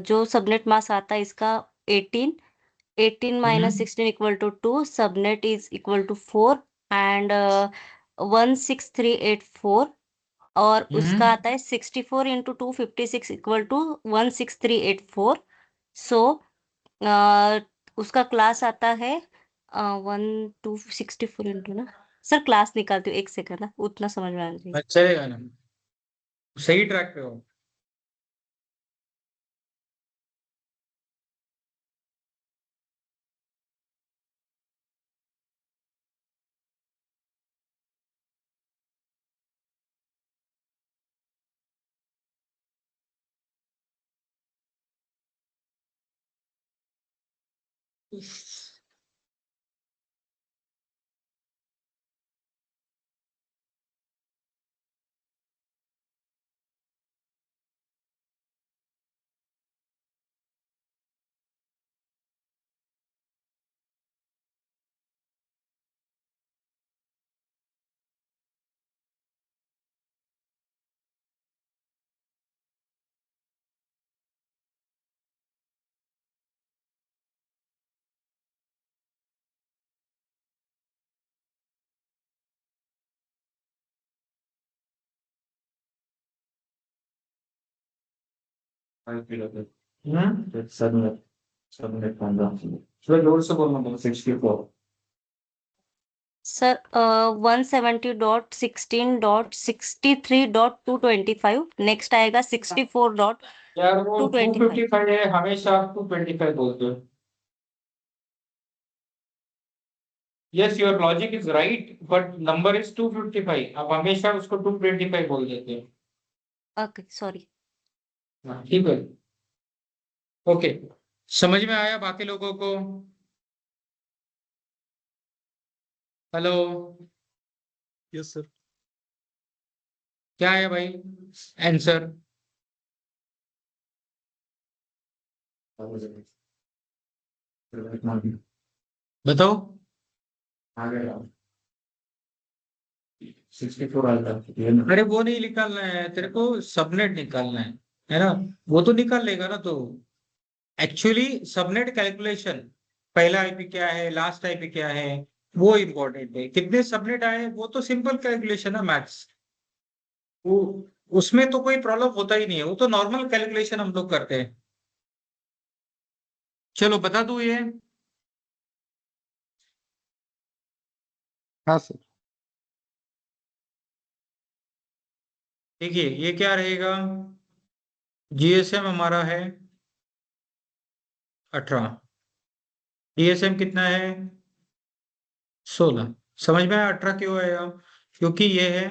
S5: जो सबनेट मास्क आता है इसका 18 minus 16 equal to 2, subnet is equal to 4 and 16384 और उसका आता है 64 इंटू 256 इक्वल टू 16384। सो उसका क्लास आता है 1264 इंटू ना। सर क्लास निकालती हूँ, एक सेकंड ना, उतना समझ में आ जाएगा।
S1: चलेगा ना, सही ट्रैक पे हो। जोर से बोलना, 64।
S5: सर 170.16.63.225 नेक्स्ट आएगा 64.
S1: यार वो
S5: 225
S1: 255 है, हमेशा आप 225 बोलते हो। Yes, your logic is right, but number is 255, आप हमेशा उसको 225 बोल देते हो।
S5: Okay sorry.
S1: हाँ, ठीक है, ओके। समझ में आया बाकी लोगों को? Hello,
S4: yes sir.
S1: क्या है भाई आंसर? बताओ। 64 अरे वो नहीं निकालना है तेरे को, सबनेट निकालना है ना? वो तो निकाल लेगा ना। तो एक्चुअली सबनेट कैलकुलेशन, पहला आईपी क्या है, लास्ट आईपी क्या है, वो इम्पोर्टेंट है। कितने सबनेट आए वो तो सिंपल कैलकुलेशन है मैथ्स, वो उसमें तो कोई प्रॉब्लम होता ही नहीं है, वो तो नॉर्मल कैलकुलेशन हम लोग करते हैं। चलो बता दूं ये।
S2: हाँ सर।
S1: देखिए ये क्या रहेगा, जीएसएम हमारा है 18, डीएसएम कितना है 16। समझ में आया 18 क्यों आया? क्योंकि ये है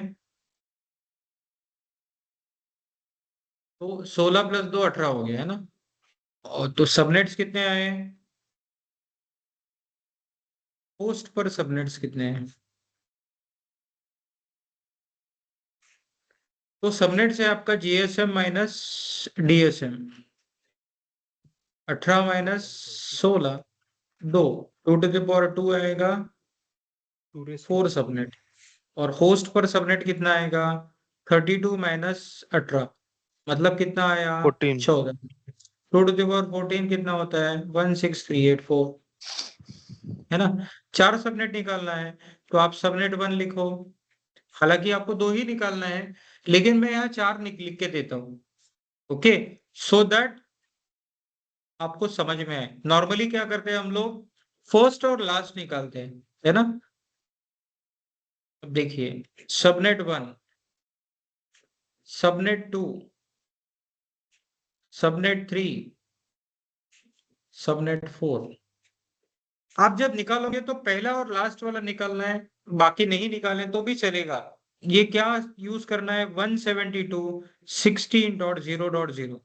S1: तो 16 + 2 18 हो गया है ना। और तो सबनेट्स कितने आए, पोस्ट पर सबनेट्स कितने हैं? तो सबनेट से आपका GSM minus DSM, 18 minus 16, 2, 2 to the power 2 आएगा 4 सबनेट। और होस्ट पर सबनेट कितना आएगा 32 माइनस 18, मतलब कितना आया
S7: 14।
S1: 14। 2 to the power 14 कितना होता है 16384, है ना? 4 सबनेट निकालना है, तो आप सबनेट 1 लिखो। हालांकि आपको 2 ही निकालना है, लेकिन मैं यहाँ 4 लिख के देता हूँ, ओके, सो दैट आपको समझ में आए। नॉर्मली क्या करते हैं हम लोग, फर्स्ट और लास्ट निकालते हैं, है ना? अब देखिए सबनेट 1 सबनेट 2, सबनेट 3, सबनेट 4। आप जब निकालोगे तो पहला और लास्ट वाला निकालना है, बाकी नहीं निकालें तो भी चलेगा। ये क्या यूज करना है, 172.16.0.0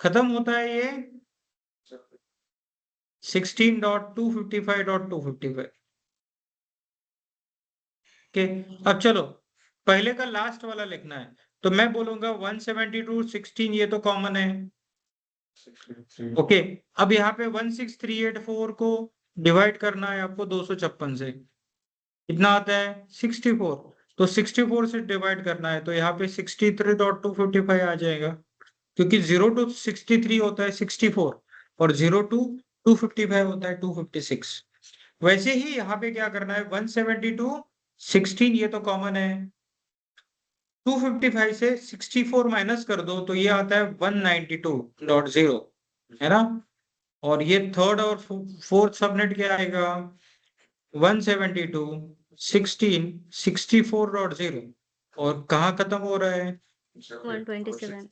S1: खत्म होता है ये 16.255.255 के। अब चलो पहले का लास्ट वाला लिखना है, तो मैं बोलूंगा 172.16, ये तो कॉमन है। ओके, अब यहाँ पे 16384 को डिवाइड करना है आपको 256 से, कितना आता है 64। तो 64 से डिवाइड करना है, तो यहाँ पे 63.255 आ जाएगा, क्योंकि 0 to 63 होता है 64 और 0 to 255 होता है 256। वैसे ही यहाँ पे क्या करना है, 172.16 ये तो कॉमन है, 255 से 64 माइनस कर दो तो ये आता है 192.0, है ना। और ये थर्ड और फोर्थ सबनेट क्या आएगा, 172.16.64.0। और कहाँ खत्म हो रहा है,
S5: 127।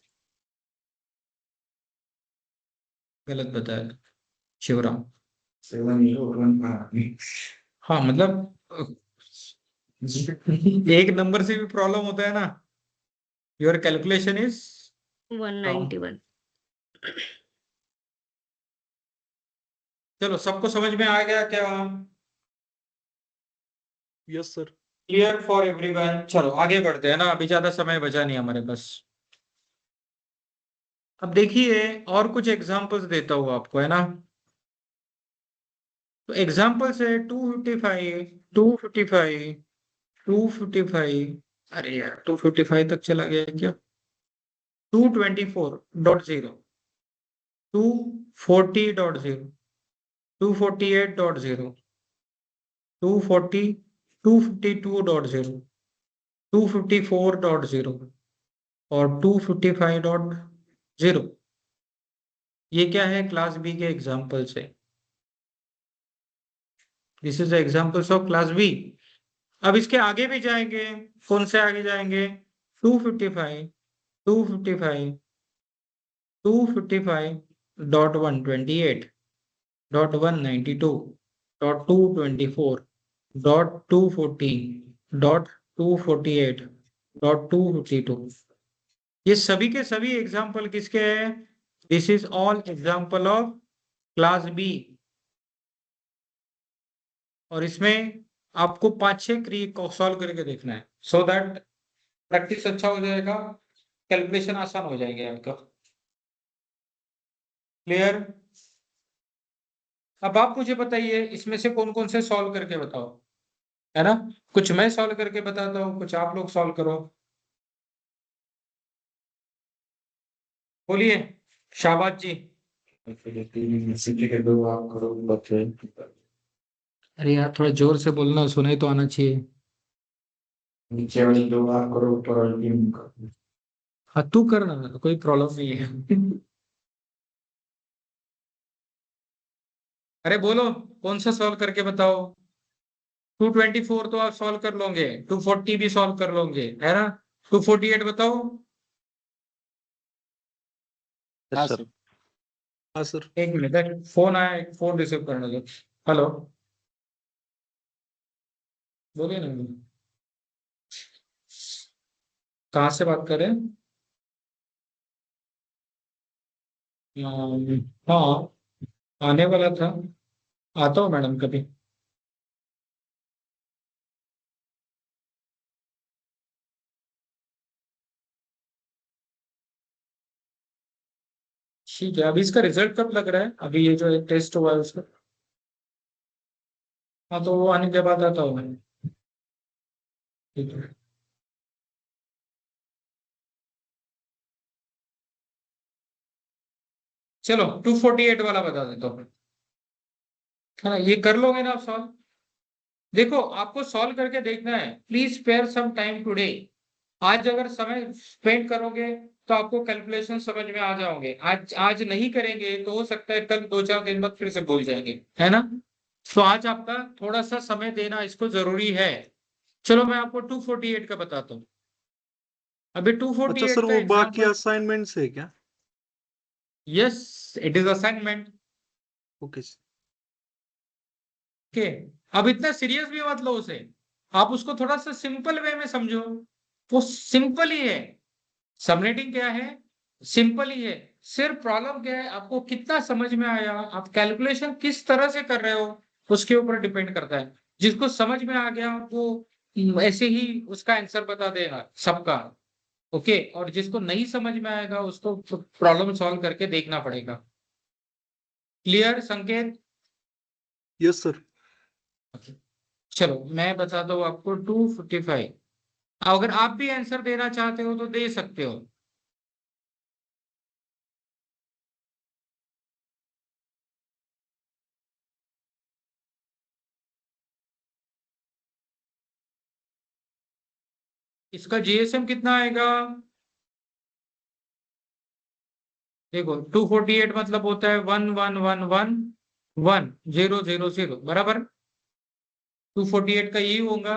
S1: गलत बताया शिवराम। हाँ मतलब एक नंबर से भी प्रॉब्लम होता है ना, योर कैलकुलेशन इज
S5: 191।
S1: चलो सबको समझ में आ गया क्या,
S4: yes sir.
S1: Clear for everyone. चलो आगे बढ़ते हैं ना, अभी ज्यादा समय बचा नहीं हमारे पास। अब देखिए और कुछ एग्जांपल्स देता हूँ आपको, है ना। तो एग्जांपल्स है 255, 255, 255, अरे यार 255 तक चला गया क्या, 224.0, 240.0, 248.0, 240, 252.0, 254.0 और 255.0। ये क्या है, क्लास बी के एग्जाम्पल्स है। This is the examples of class B. अब इसके आगे भी जाएंगे, कौन से आगे जाएंगे, 255, 255, 255.128.224.240.248.252। ये सभी के सभी एग्जाम्पल किसके हैं, this is all example of class B. और इसमें आपको 5-6 क्रिया को सॉल्व करके देखना है, सो दैट प्रैक्टिस अच्छा हो जाएगा, कैलकुलेशन आसान हो जाएंगे आपका। क्लियर। अब आप मुझे बताइए इसमें से कौन कौन से सॉल्व करके बताओ, है ना। कुछ मैं सॉल्व करके बताता हूँ, कुछ आप लोग सॉल्व करो। बोलिए शाबाश जी। अरे यार थोड़ा जोर से बोलना, सुनाई तो आना चाहिए। नीचे वाली 2 बार करो, ऊपर वाली 3 करो। हाँ तू करना, कोई प्रॉब्लम नहीं है। अरे बोलो कौन सा सॉल्व करके बताओ। 224 तो आप सॉल्व कर लोगे, 240 भी सॉल्व कर लोगे, है ना। 248 बताओ।
S6: हाँ
S7: यस सर।
S6: सर।
S4: हाँ सर।
S1: एक मिनट, फोन आया, एक फोन रिसीव करने दो। हेलो, बोलिए ना, कहाँ से बात कर रहे हैं। हाँ आने वाला था, आता हूँ मैडम कभी। ठीक है, अभी इसका रिजल्ट कब लग रहा है, अभी ये जो टेस्ट हुआ है उसका। हाँ तो वो आने के बाद आता हूँ मैं। ठीक है, चलो 248 वाला बता देता हूँ, है ना। ये कर लोगे ना आप सॉल्व। देखो आपको सॉल्व करके देखना है, please spare some time today. आज अगर समय स्पेंड करोगे तो आपको कैलकुलेशन समझ में आ जाओगे। आज आज नहीं करेंगे तो हो सकता है कल 2-4 दिन बाद फिर से भूल जाएंगे, है ना। तो आज आपका थोड़ा सा समय देना इसको जरूरी है। चलो मैं आपको 248 का बताता हूँ। अभी
S4: अच्छा
S1: 248
S4: सर,
S1: का
S4: वो बाकी
S1: एग्जाम्पल।
S4: असाइनमेंट्स है क्या?
S1: Yes, it is assignment.
S4: Okay
S1: okay, अब इतना सीरियस भी मत लो उसे, आप उसको थोड़ा सा सिंपल वे में समझो। वो सिंपल ही है। सबनेटिंग क्या है? सिंपल ही है। सिर्फ प्रॉब्लम क्या है, आपको कितना समझ में आया, आप कैलकुलेशन किस तरह से कर रहे हो, उसके ऊपर डिपेंड करता है। जिसको समझ में आ गया वो ऐसे ही उसका आंसर बता देगा सबका। ओके, और जिसको नहीं समझ में आएगा उसको प्रॉब्लम सॉल्व करके देखना पड़ेगा। क्लियर संकेत?
S4: Yes sir.
S1: चलो मैं बताता हूँ आपको 255। अगर आप भी आंसर देना चाहते हो तो दे सकते हो। इसका जीएसएम कितना आएगा? देखो 248 मतलब होता है 11111000 बराबर। 248 का यही होगा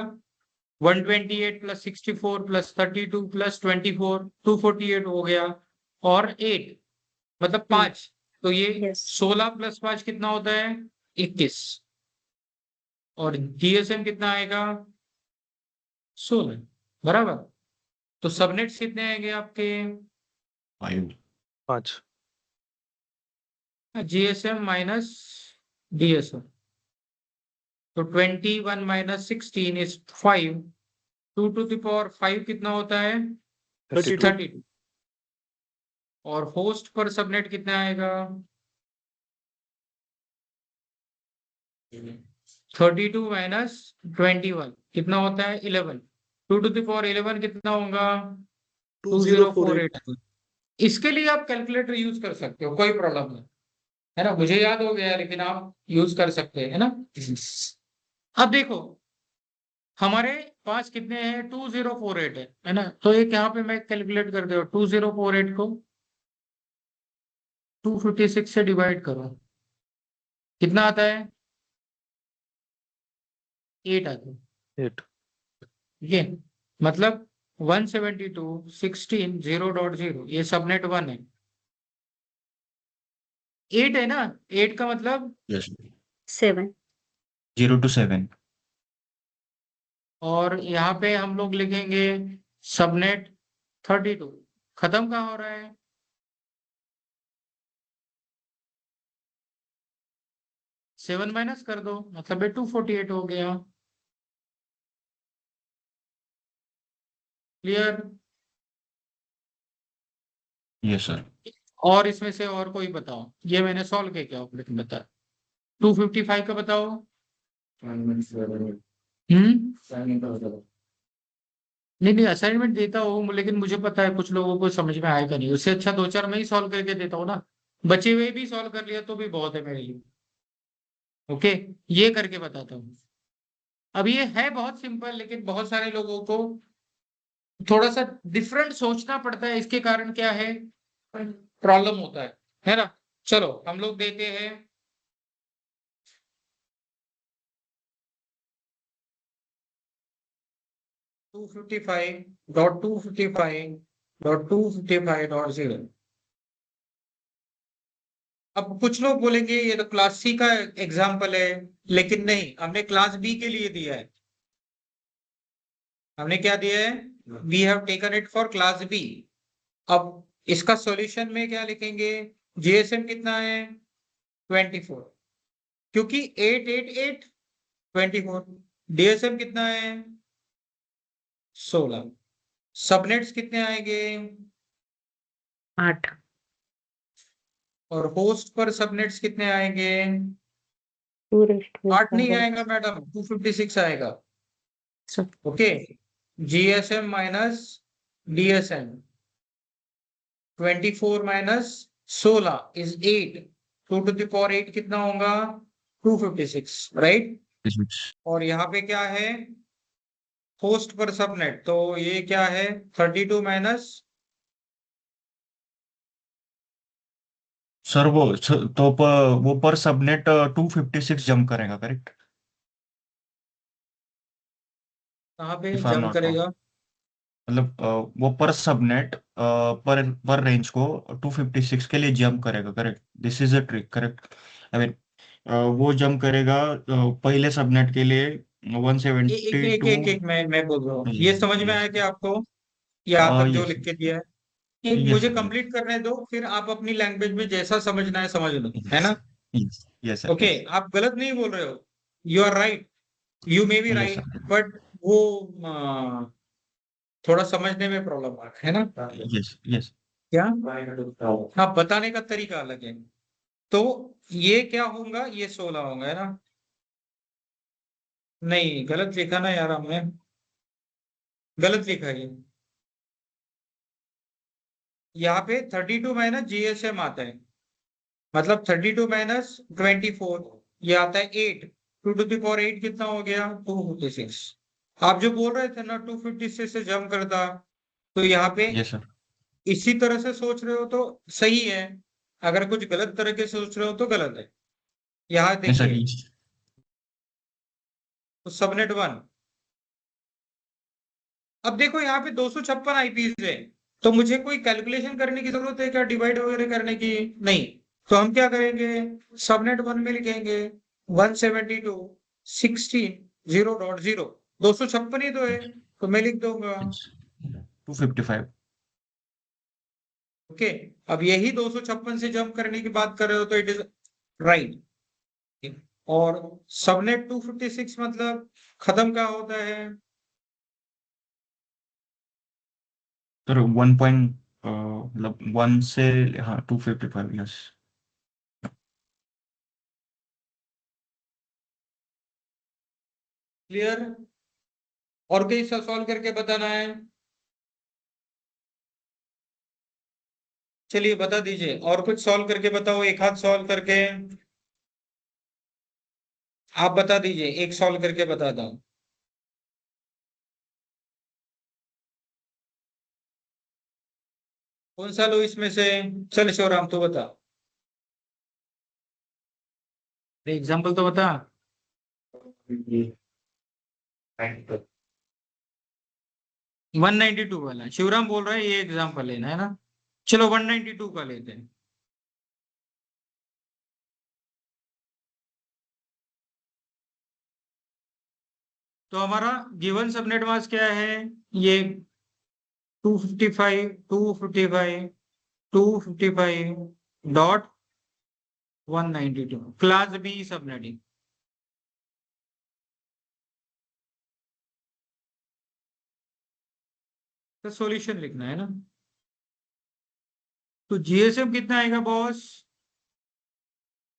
S1: 128 प्लस 64 प्लस 32 प्लस 24, 248 हो गया। और 8 मतलब 5, तो ये
S5: Yes.
S1: 16 प्लस 5 कितना होता है? 21। और जीएसएम कितना आएगा? 16 बराबर। तो सबनेट्स कितने आएंगे आपके?
S3: 5।
S7: 5।
S1: जीएसएम माइनस डीएसएम, तो 21 minus 16 is 5। 2 to the power 5 कितना होता है?
S4: 32।
S1: 32। और होस्ट पर सबनेट कितना आएगा? 32 माइनस 21 कितना होता है? 11। 2 टू द पावर 11 कितना होगा?
S4: 2048।
S1: 2048। इसके लिए आप कैलकुलेटर यूज कर सकते हो, कोई प्रॉब्लम नहीं है ना। मुझे याद हो गया लेकिन आप यूज कर सकते हैं, है ना। अब देखो हमारे पास कितने हैं? 2048 है ना। तो एक यहाँ पे मैं कैलकुलेट कर दो, 2048 को 256 से डिवाइड करो, कितना आता है? 8 आता है।
S7: 8।
S1: ये मतलब 172 16 0.0, ये सबनेट 1 है। 8 है ना, 8 का मतलब
S3: यस,
S5: 7.
S3: 0 to 7।
S1: और यहाँ पे हम लोग लिखेंगे सबनेट 32। खत्म कहाँ हो रहा है? 7 माइनस कर दो, मतलब 248 हो गया। क्लियर?
S3: Yes sir.
S1: और इसमें से और कोई बताओ, ये मैंने सॉल्व किया क्या ऑपरेशन बता। 255 का बताओ। नहीं नहीं, असाइनमेंट देता हूँ लेकिन मुझे पता है कुछ लोगों को समझ में आएगा नहीं, उससे अच्छा दो चार मैं ही सॉल्व करके देता हूँ ना। बचे हुए भी सॉल्व कर लिया तो भी बहुत है मेरे लिए। ओके, ये करके बताता हूँ। अब ये है बहुत सिंपल, लेकिन बहुत सारे लोगों को थोड़ा सा डिफरेंट सोचना पड़ता है। इसके कारण क्या है, प्रॉब्लम होता है ना। चलो हम लोग देते हैं 255.255.255.0। अब कुछ लोग बोलेंगे ये तो क्लास सी का एग्जाम्पल है, लेकिन नहीं, हमने क्लास बी के लिए दिया है। हमने क्या दिया है? We have taken it for class B. अब इसका सॉल्यूशन में क्या लिखेंगे? जीएसएम कितना है? 24, क्योंकि 888 24। डीएसएम कितना है? 16। सबनेट्स कितने आएंगे?
S5: 8.
S1: और होस्ट पर सबनेट्स कितने आएंगे?
S5: 2
S1: 8 नहीं आएगा मैडम, 256 आएगा। Okay, GSM minus DSM, 24 minus 16 is 8। 2 to the power 8 कितना होगा? 256, राइट। और यहाँ पे क्या है? होस्ट पर सबनेट, तो ये क्या है? 32 माइनस,
S3: सर वो पर सबनेट 256 जंप करेगा, करेक्ट?
S1: कहाँ पे
S3: if I am
S1: jump
S3: not wrong.
S1: करेगा?
S3: मतलब वो पर सबनेट पर रेंज को 256 के लिए जंप करेगा, correct? This is a trick, correct? I mean वो जंप करेगा पहले सबनेट के लिए
S1: एक एक एक
S3: 172।
S1: एक मैं बोल रहा हूँ, ये समझ में आया
S3: यस,
S1: कि आपको यहाँ तक जो
S3: यस,
S1: लिख के दिया है? एक
S3: यस
S1: मुझे
S3: सर, यस,
S1: कंप्लीट करने दो, फिर आप अपनी लैंग्वेज में जैसा समझना है समझ लो, है ना?
S3: Yes, yes sir,
S1: okay,
S3: yes,
S1: आप गलत नहीं बोल रहे हो, you are right, you may be
S3: yes
S1: right,
S3: sir,
S1: but वो थोड़ा समझने में प्रॉब्लम आ रहा है ना?
S3: Yes, yes.
S1: क्या? हाँ, बताने का तरीका अलग है। तो ये क्या होगा, ये 16 होगा, है ना? नहीं, गलत लिखा ना यार, हमने गलत लिखा ये। यहाँ पे 32 माइनस जीएसएम आता है, मतलब 32 माइनस 24, ये आता है 8। 2 to the power 8 कितना हो गया? 256। आप जो बोल रहे थे ना 256 से जम करता, तो यहाँ पे
S3: यस सर,
S1: इसी तरह से सोच रहे हो तो सही है, अगर कुछ गलत तरह के सोच रहे हो तो गलत है। यहाँ
S3: यस सर,
S1: देखिए,
S3: यस।
S1: तो सबनेट 1, अब देखो यहाँ पे 256 आईपीज है, तो मुझे कोई कैलकुलेशन करने की जरूरत है क्या, डिवाइड वगैरह करने की? नहीं। तो हम क्या करेंगे, सबनेट 1 में लिखेंगे 172.16.0.0, 256 ही तो है, तो मैं लिख दूंगा।
S3: 255।
S1: ओके, अब यही 256 से जंप करने की बात कर रहे हो तो इट इज राइट। और सबनेट 256 मतलब खत्म क्या होता है?
S3: सर 1 पॉइंट मतलब 1 से, हाँ 255, यस।
S1: क्लियर? और कहीं सॉल्व करके बताना है? चलिए बता दीजिए, और कुछ सॉल्व करके बताओ, एक हाथ सॉल्व करके आप बता दीजिए, एक सॉल्व करके बताता हूं। कौन सा लो इसमें से? चल शिवराम तू बता, एग्जाम्पल तो बता। 192 वाला शिवराम बोल रहा है, ये एग्जाम्पल लेना है ना? चलो 192 का लेते हैं। तो हमारा गिवन सबनेट मास क्या है? ये 255, 255, 255.192, क्लास बी सबनेटिंग। तो सॉल्यूशन लिखना है ना? तो जीएसएम कितना आएगा बॉस?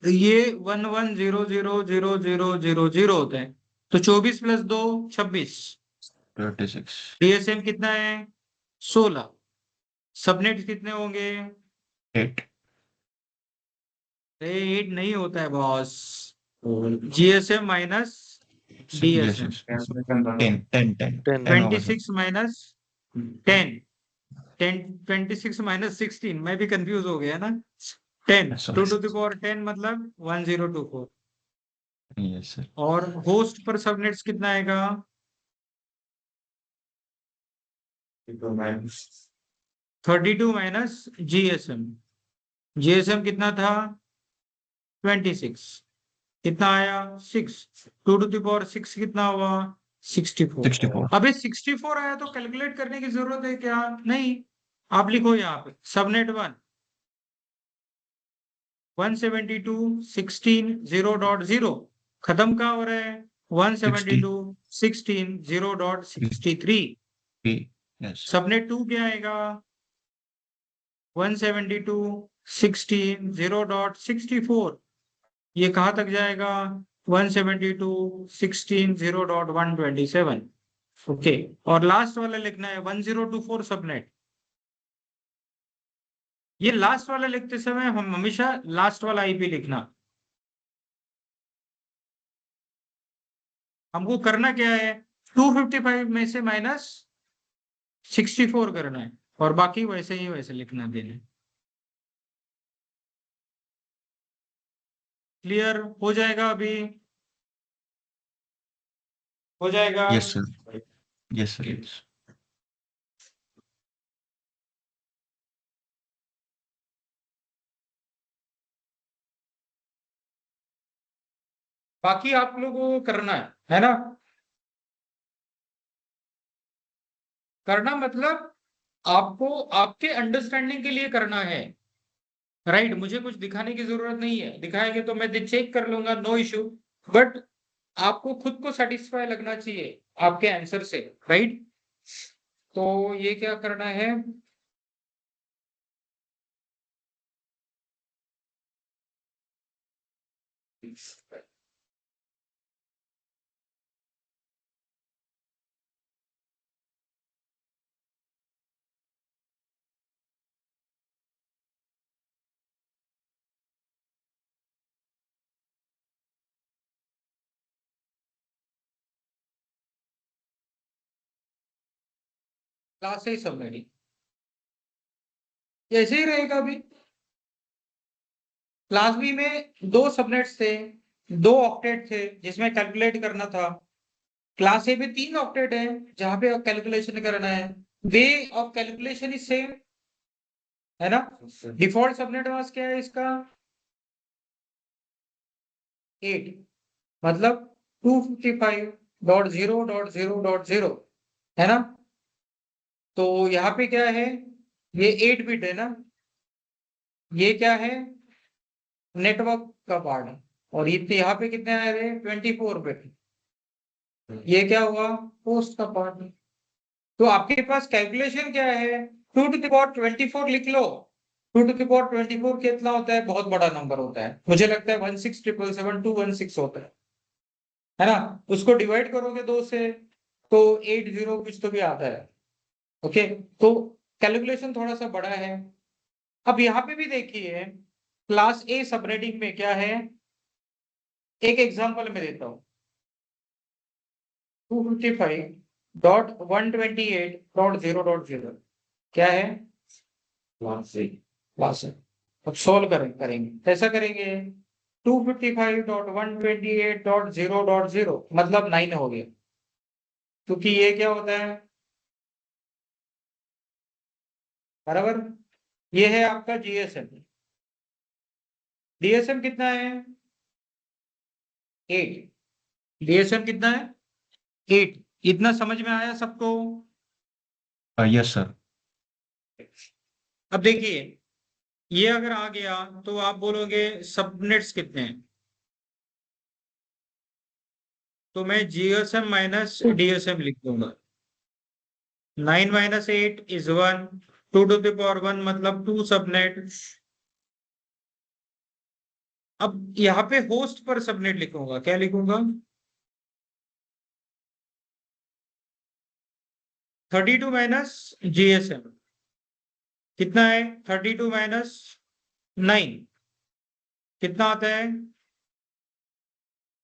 S1: ये 11000000 होता है, तो 24 प्लस 2 26।
S3: 36।
S1: डीएसएम कितना है? 16। सबनेट कितने होंगे?
S3: 8।
S1: 8 नहीं होता है boss, GSM minus
S3: yes,
S1: DSM.
S3: Yes. 10, 10, 10,
S7: 10
S3: 10 होगा सर।
S1: 26 माइनस 10, 10, 26 माइनस 16, मैं भी कंफ्यूज हो गया ना। 10,
S3: yes
S1: 2
S3: sir,
S1: to the power 10 मतलब 1024।
S3: Yes sir.
S1: और होस्ट पर सबनेट्स कितना आएगा? 32 माइनस जीएसएम। जीएसएम कितना था? 26। कितना आया? 6। 2 टू द पावर 6 कितना हुआ? 64।
S3: 64।
S1: अबे 64 आया तो कैलकुलेट करने की जरूरत है क्या? नहीं। आप लिखो यहाँ पे सबनेट 1 172.16.0.0, खत्म कहाँ हो रहा है? 172.16.0.63।
S3: यस।
S1: सबनेट 2 क्या आएगा? 172.16.0.64, ये कहाँ तक जाएगा? 172.16.0.127। ओके, और लास्ट वाला लिखना है 1024 सबनेट। ये लास्ट वाला लिखते समय हम हमेशा लास्ट वाला आईपी लिखना। हमको करना क्या है, 255 में से माइनस 64 करना है, और बाकी वैसे ही वैसे लिखना देना। क्लियर हो जाएगा अभी? हो जाएगा?
S3: Yes sir, yes sir, yes.
S1: बाकी आप लोगों को करना है ना? करना मतलब आपको आपके अंडरस्टैंडिंग के लिए करना है, राइट? मुझे कुछ दिखाने की जरूरत नहीं है, दिखाएंगे तो मैं चेक कर लूंगा, नो इश्यू। बट आपको खुद को सेटिस्फाई लगना चाहिए आपके आंसर से, राइट? तो ये क्या करना है, क्लास ए सबनेटिंग ऐसे ही रहेगा अभी। क्लास बी में 2 सबनेट्स थे, 2 ऑक्टेट थे जिसमें कैलकुलेट करना था। क्लास ए में 3 ऑक्टेट है जहां पे कैलकुलेशन करना है। Way of calculation is same, है ना? डिफॉल्ट सबनेट मास्क क्या है इसका? 8, मतलब 255.0.0.0, है ना? तो यहाँ पे क्या है, ये 8 बिट है ना, ये क्या है, नेटवर्क का पार्ट है। और ये यहाँ पे कितने आए थे, 24 बिट। ये क्या हुआ, पोस्ट का पार्ट। तो आपके पास कैलकुलेशन क्या है, 2 टू द पावर 24 लिख लो। 2 टू द पावर 24 कितना होता है, बहुत बड़ा नंबर होता है, मुझे लगता है 16,777,216 होता है ना? उसको डिवाइड करोगे 2 से तो 80 कुछ तो भी आता है। ओके, तो कैलकुलेशन थोड़ा सा बड़ा है। अब यहाँ पे भी देखिए, क्लास ए सबनेटिंग में क्या है, एक एग्जांपल मैं देता हूँ। 255.128.0.0 क्या है, क्लास ए। अब सोल्व करेंगे, कैसा करेंगे, 255.128.0.0 मतलब 9 हो गया, क्योंकि ये क्या होता है, बराबर। ये है आपका जीएसएम। डीएसएम कितना है, 8। डीएसएम कितना है, 8। इतना समझ में आया सबको?
S3: Yes sir.
S1: अब देखिए, ये अगर आ गया तो आप बोलोगे सबनेट्स कितने हैं, तो मैं जीएसएम माइनस डीएसएम लिख दूंगा। 9 minus 8 is 1, 2 to the power 1 मतलब 2 सबनेट। अब यहाँ पे होस्ट पर सबनेट लिखूंगा, क्या लिखूंगा, 32 माइनस जीएसएम कितना है, 32 माइनस 9 कितना आता है,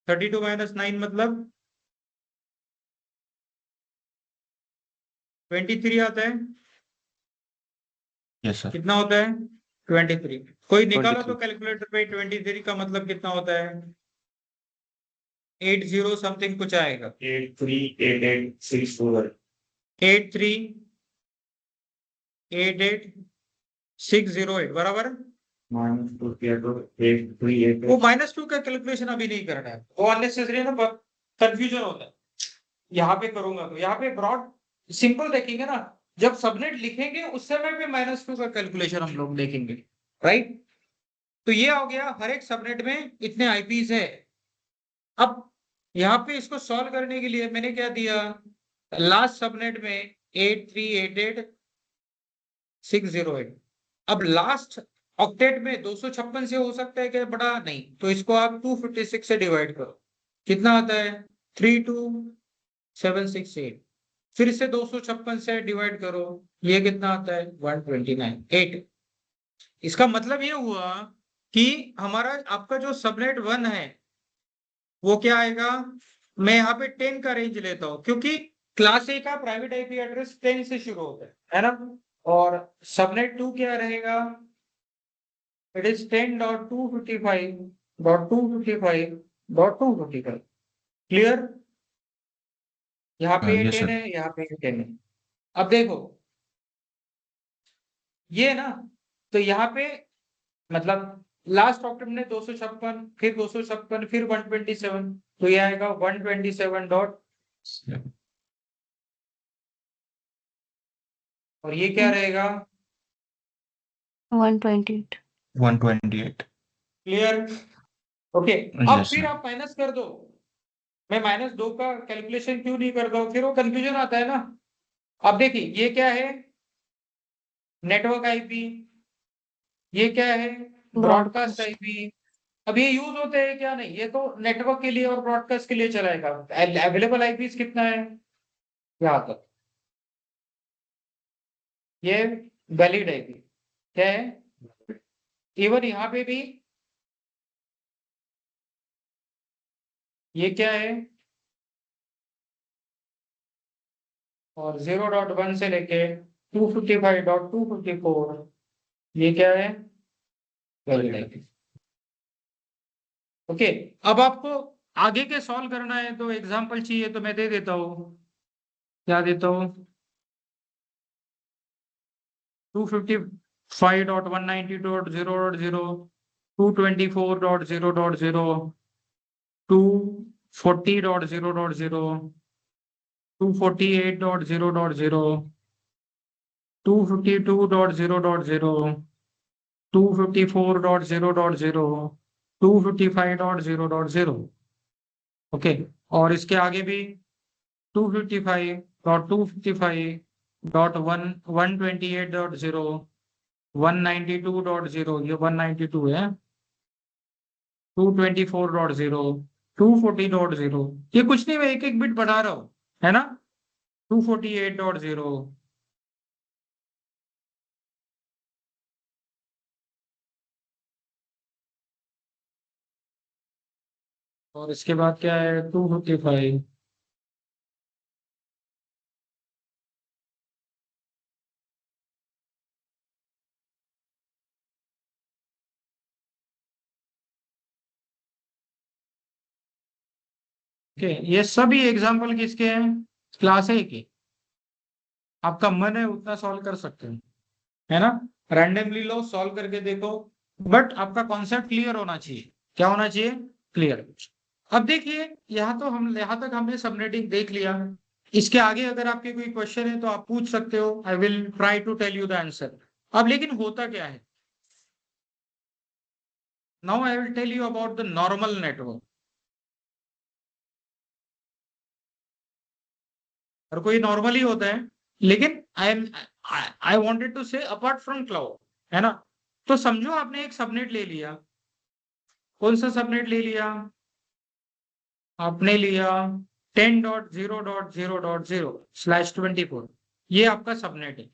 S1: 32 माइनस 9 मतलब 23 आता है।
S3: Yes sir.
S1: कितना होता है, 23। कोई निकालो
S6: 23।
S1: तो कैलकुलेटर पे, 23 का मतलब कितना होता है, 80 समथिंग कुछ आएगा, 838864, 838868 बराबर। वो -2 का कैलकुलेशन अभी नहीं करना है, वो अननेसेसरी ना, कंफ्यूजन होता है। यहाँ पे करूंगा तो यहाँ पे ब्रॉड सिंपल देखेंगे ना, जब सबनेट लिखेंगे उस समय पे -2 का कैलकुलेशन हम लोग देखेंगे, राइट? तो ये हो गया, हर एक सबनेट में इतने आईपीज है। अब यहाँ पे इसको सॉल्व करने के लिए मैंने क्या दिया, लास्ट सबनेट में 8388,608। अब लास्ट ऑक्टेट में 256 से हो सकता है क्या बड़ा, नहीं, तो इसको आप 256 से डिवाइड करो, कितना आता है, 32768। फिर से 256 से डिवाइड करो, ये कितना आता है, 129, 8। इसका मतलब ये हुआ कि हमारा आपका जो सबनेट 1 है वो क्या आएगा, मैं यहाँ पे 10 का रेंज लेता हूँ, क्योंकि क्लास ए का प्राइवेट आईपी एड्रेस 10 से शुरू होता है ना? और सबनेट 2 क्या रहेगा, इट इज 10.255.255.255। क्लियर? यहाँ पे
S3: यस
S1: 10
S3: सर।
S1: है, यहाँ पे 10 है। अब देखो ये ना, तो यहाँ पे मतलब लास्ट ऑक्टेट में 256, फिर 256, फिर 127, तो ये आएगा 127.7 और ये क्या रहेगा?
S5: 128.
S3: 128.
S1: क्लियर? ओके, अब
S3: Yes,
S1: फिर
S3: sir.
S1: आप माइनस कर दो। मैं -2 का कैलकुलेशन क्यों नहीं करता हूँ, फिर वो कंफ्यूजन आता है ना। अब देखिए ये क्या है? Network IP. ये क्या है? Broadcast IP. अब ये यूज होते हैं क्या? नहीं, ये तो नेटवर्क के लिए और ब्रॉडकास्ट के लिए चलाएगा। अवेलेबल आईपी कितना है यहाँ तक? ये वैलिड आईपी क्या है? इवन यहाँ पे भी ये क्या है? और 0.1 से लेके 255.254, ये क्या है? Valid IP. ओके, अब आपको आगे के सॉल्व करना है तो एग्जांपल चाहिए तो मैं दे देता हूँ। क्या देता हूँ? 255.192.0.0, 224.0.0, 240.0.0, 248.0.0, 252.0.0, 254.0.0, 255.0.0। ओके, और इसके आगे भी 255.255.1, 128.0, 192.0, ये 192 है, 224.0, 240.0, ये कुछ नहीं, मैं एक एक बिट बढ़ा रहा हूँ, है ना? 248.0, और इसके बाद क्या है? 255, ओके। ये सभी एग्जाम्पल किसके हैं? क्लास ए के। आपका मन है उतना सॉल्व कर सकते हैं, है ना? रैंडमली लो, सॉल्व करके देखो, बट आपका कॉन्सेप्ट क्लियर होना चाहिए। क्या होना चाहिए? क्लियर। अब देखिए, यहाँ तक हमने सबनेटिंग देख लिया। इसके आगे अगर आपके कोई क्वेश्चन है तो आप पूछ सकते हो। I will try to tell you the answer. अब लेकिन होता क्या है? Now I will tell you about the normal network. और कोई नॉर्मल ही होता है, लेकिन I wanted to say apart from cloud, है ना? तो समझो आपने एक सबनेट ले लिया। कौन सा सबनेट ले लिया? आपने लिया 10.0.0.0/24, ये आपका सबनेट है।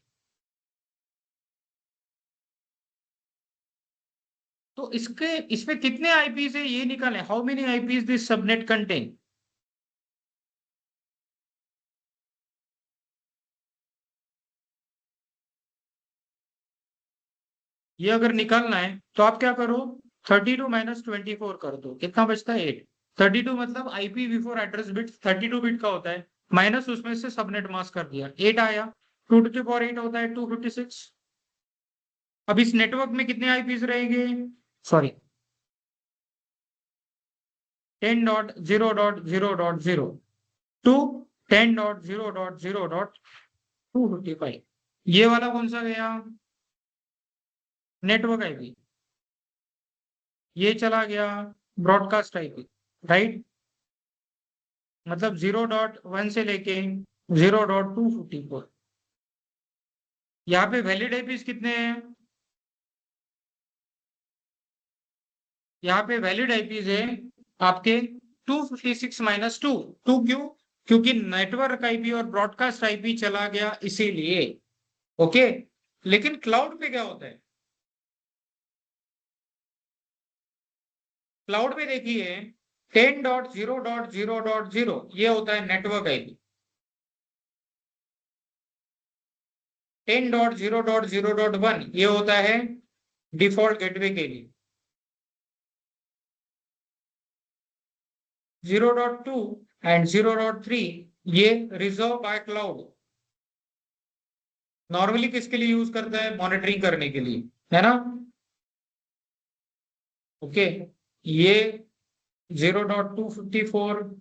S1: तो इसमें कितने आईपीज है ये निकालें। How many IPs this subnet contain? ये अगर निकालना है तो आप क्या करो? 32 - 24 कर दो, कितना बचता है? 8। 32 मतलब IP before address bit 32 bit का होता है, माइनस उसमें से सबनेट मास्क कर दिया, 8 आया। 2 to the power 8 होता है 256। अब इस नेटवर्क में कितने आईपीज रहेंगे? Sorry, 10.0.0.0 to 10.0.0.255। ये वाला कौन सा गया? Network IP. ये चला गया ब्रॉडकास्ट आईपी, राइट? मतलब 0.1 से लेके 0.254। यहाँ पे वैलिड आईपीज कितने हैं? यहाँ पे वैलिड आईपीज है आपके 256 - 2। 2 क्यों? क्योंकि नेटवर्क आईपी और ब्रॉडकास्ट आईपी चला गया इसीलिए। ओके, लेकिन क्लाउड पे क्या होता है? क्लाउड में देखिए 10.0.0.0 ये होता है नेटवर्क आईपी। 10.0.0.1 ये होता है डिफॉल्ट गेटवे के लिए। 0.2 एंड 0.3 ये रिजर्व बाय क्लाउड। नॉर्मली किसके लिए यूज करता है? मॉनिटरिंग करने के लिए, है ना? ओके, ये 0.254,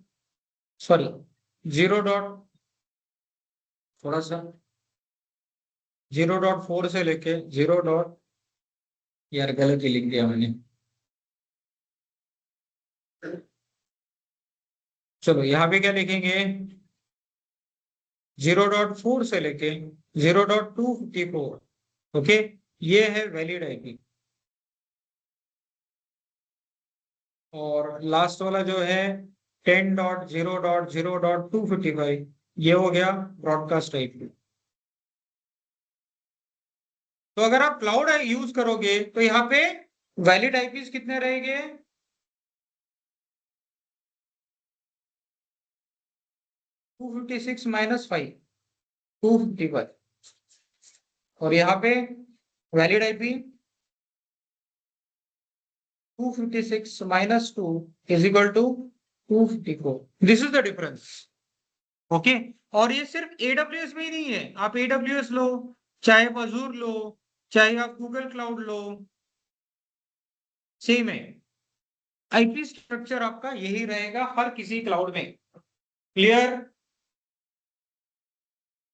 S1: सॉरी 0. थोड़ा सा 0.4 से लेके 0. यार गलत ही लिख दिया मैंने। चलो यहाँ पे क्या लिखेंगे, 0.4 से लेके 0.254। ओके, ये है वैलिड आईपी। और लास्ट वाला जो है 10.0.0.255, ये हो गया ब्रॉडकास्ट आईपी। तो अगर आप क्लाउड यूज करोगे तो यहाँ पे वैलिड आईपीज कितने रहेंगे, 256 माइनस 5, 255। और यहाँ पे valid IP 256 minus 2 is equal to 254। This is the difference. Okay, और ये सिर्फ एडब्ल्यूएस में ही नहीं है, आप एडब्ल्यूएस लो, चाहे आप अजूर लो, चाहे आप गूगल क्लाउड लो, सेम है। आईपी स्ट्रक्चर आपका यही रहेगा हर किसी क्लाउड में। Clear?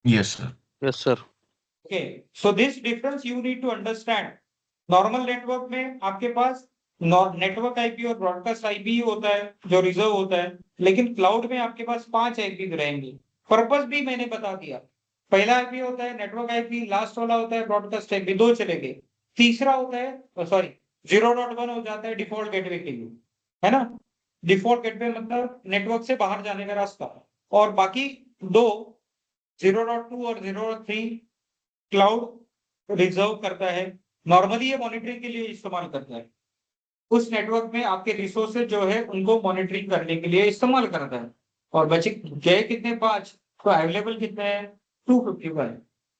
S3: Yes sir.
S7: Yes sir.
S1: Okay, so this difference you need to understand. Normal network में आपके पास नेटवर्क आईपी और ब्रॉडकास्ट आईपी होता है जो रिजर्व होता है, लेकिन क्लाउड में आपके पास 5 आईपी रहेंगे। पर्पस भी मैंने बता दिया, पहला आईपी होता है नेटवर्क आईपी, लास्ट वाला होता है ब्रॉडकास्ट आईपी, 2 चले गए। तीसरा होता है सॉरी 0.1 हो जाता है डिफॉल्ट गेटवे के लिए, है ना। डिफॉल्ट गेटवे मतलब नेटवर्क से बाहर जाने का रास्ता। और बाकी 2 0.2 और 0.3 क्लाउड रिजर्व करता है। नॉर्मली ये मॉनिटरिंग के लिए इस्तेमाल करता है, उस नेटवर्क में आपके रिसोर्सेज जो है उनको मॉनिटरिंग करने के लिए इस्तेमाल करता है। और बचे गए कितने, 5, तो अवेलेबल कितने हैं, 251।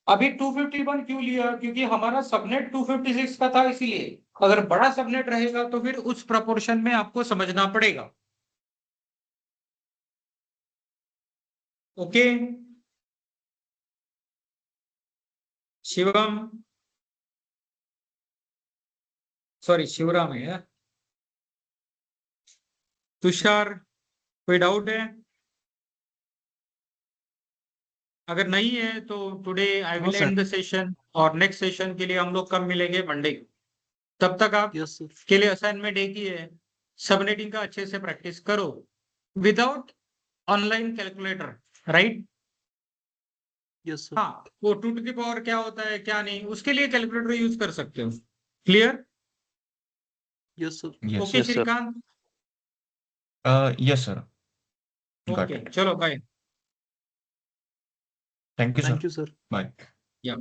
S1: अभी 251 क्यों लिया, क्योंकि हमारा सबनेट 256 का था, इसीलिए। अगर बड़ा सबनेट रहेगा तो फिर उस प्रपोर्शन में आपको समझना पड़ेगा। ओके, शिवम, सॉरी शिवराम है यार। तुषार, कोई डाउट है? अगर नहीं है तो टुडे आई
S4: हाँ
S1: will
S4: sir.
S1: And the session, और नेक्स्ट सेशन के लिए हम लोग कब मिलेंगे, मंडे। तब तक आप
S4: यस सर।
S1: के लिए असाइनमेंट एक ही है, सबनेटिंग का अच्छे से प्रैक्टिस करो without online calculator, right.
S4: Yes sir.
S1: हाँ, वो 2 टू द पावर क्या होता है क्या नहीं, उसके लिए कैलकुलेटर यूज कर सकते हो। Clear?
S4: Yes sir.
S3: Yes
S1: okay
S7: Yes, sir.
S1: Shrikant,
S3: yes sir. Got
S1: okay
S3: it.
S1: चलो bye.
S3: Thank you sir.
S4: Thank you sir.
S3: Bye.
S1: या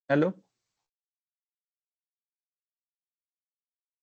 S2: हेलो।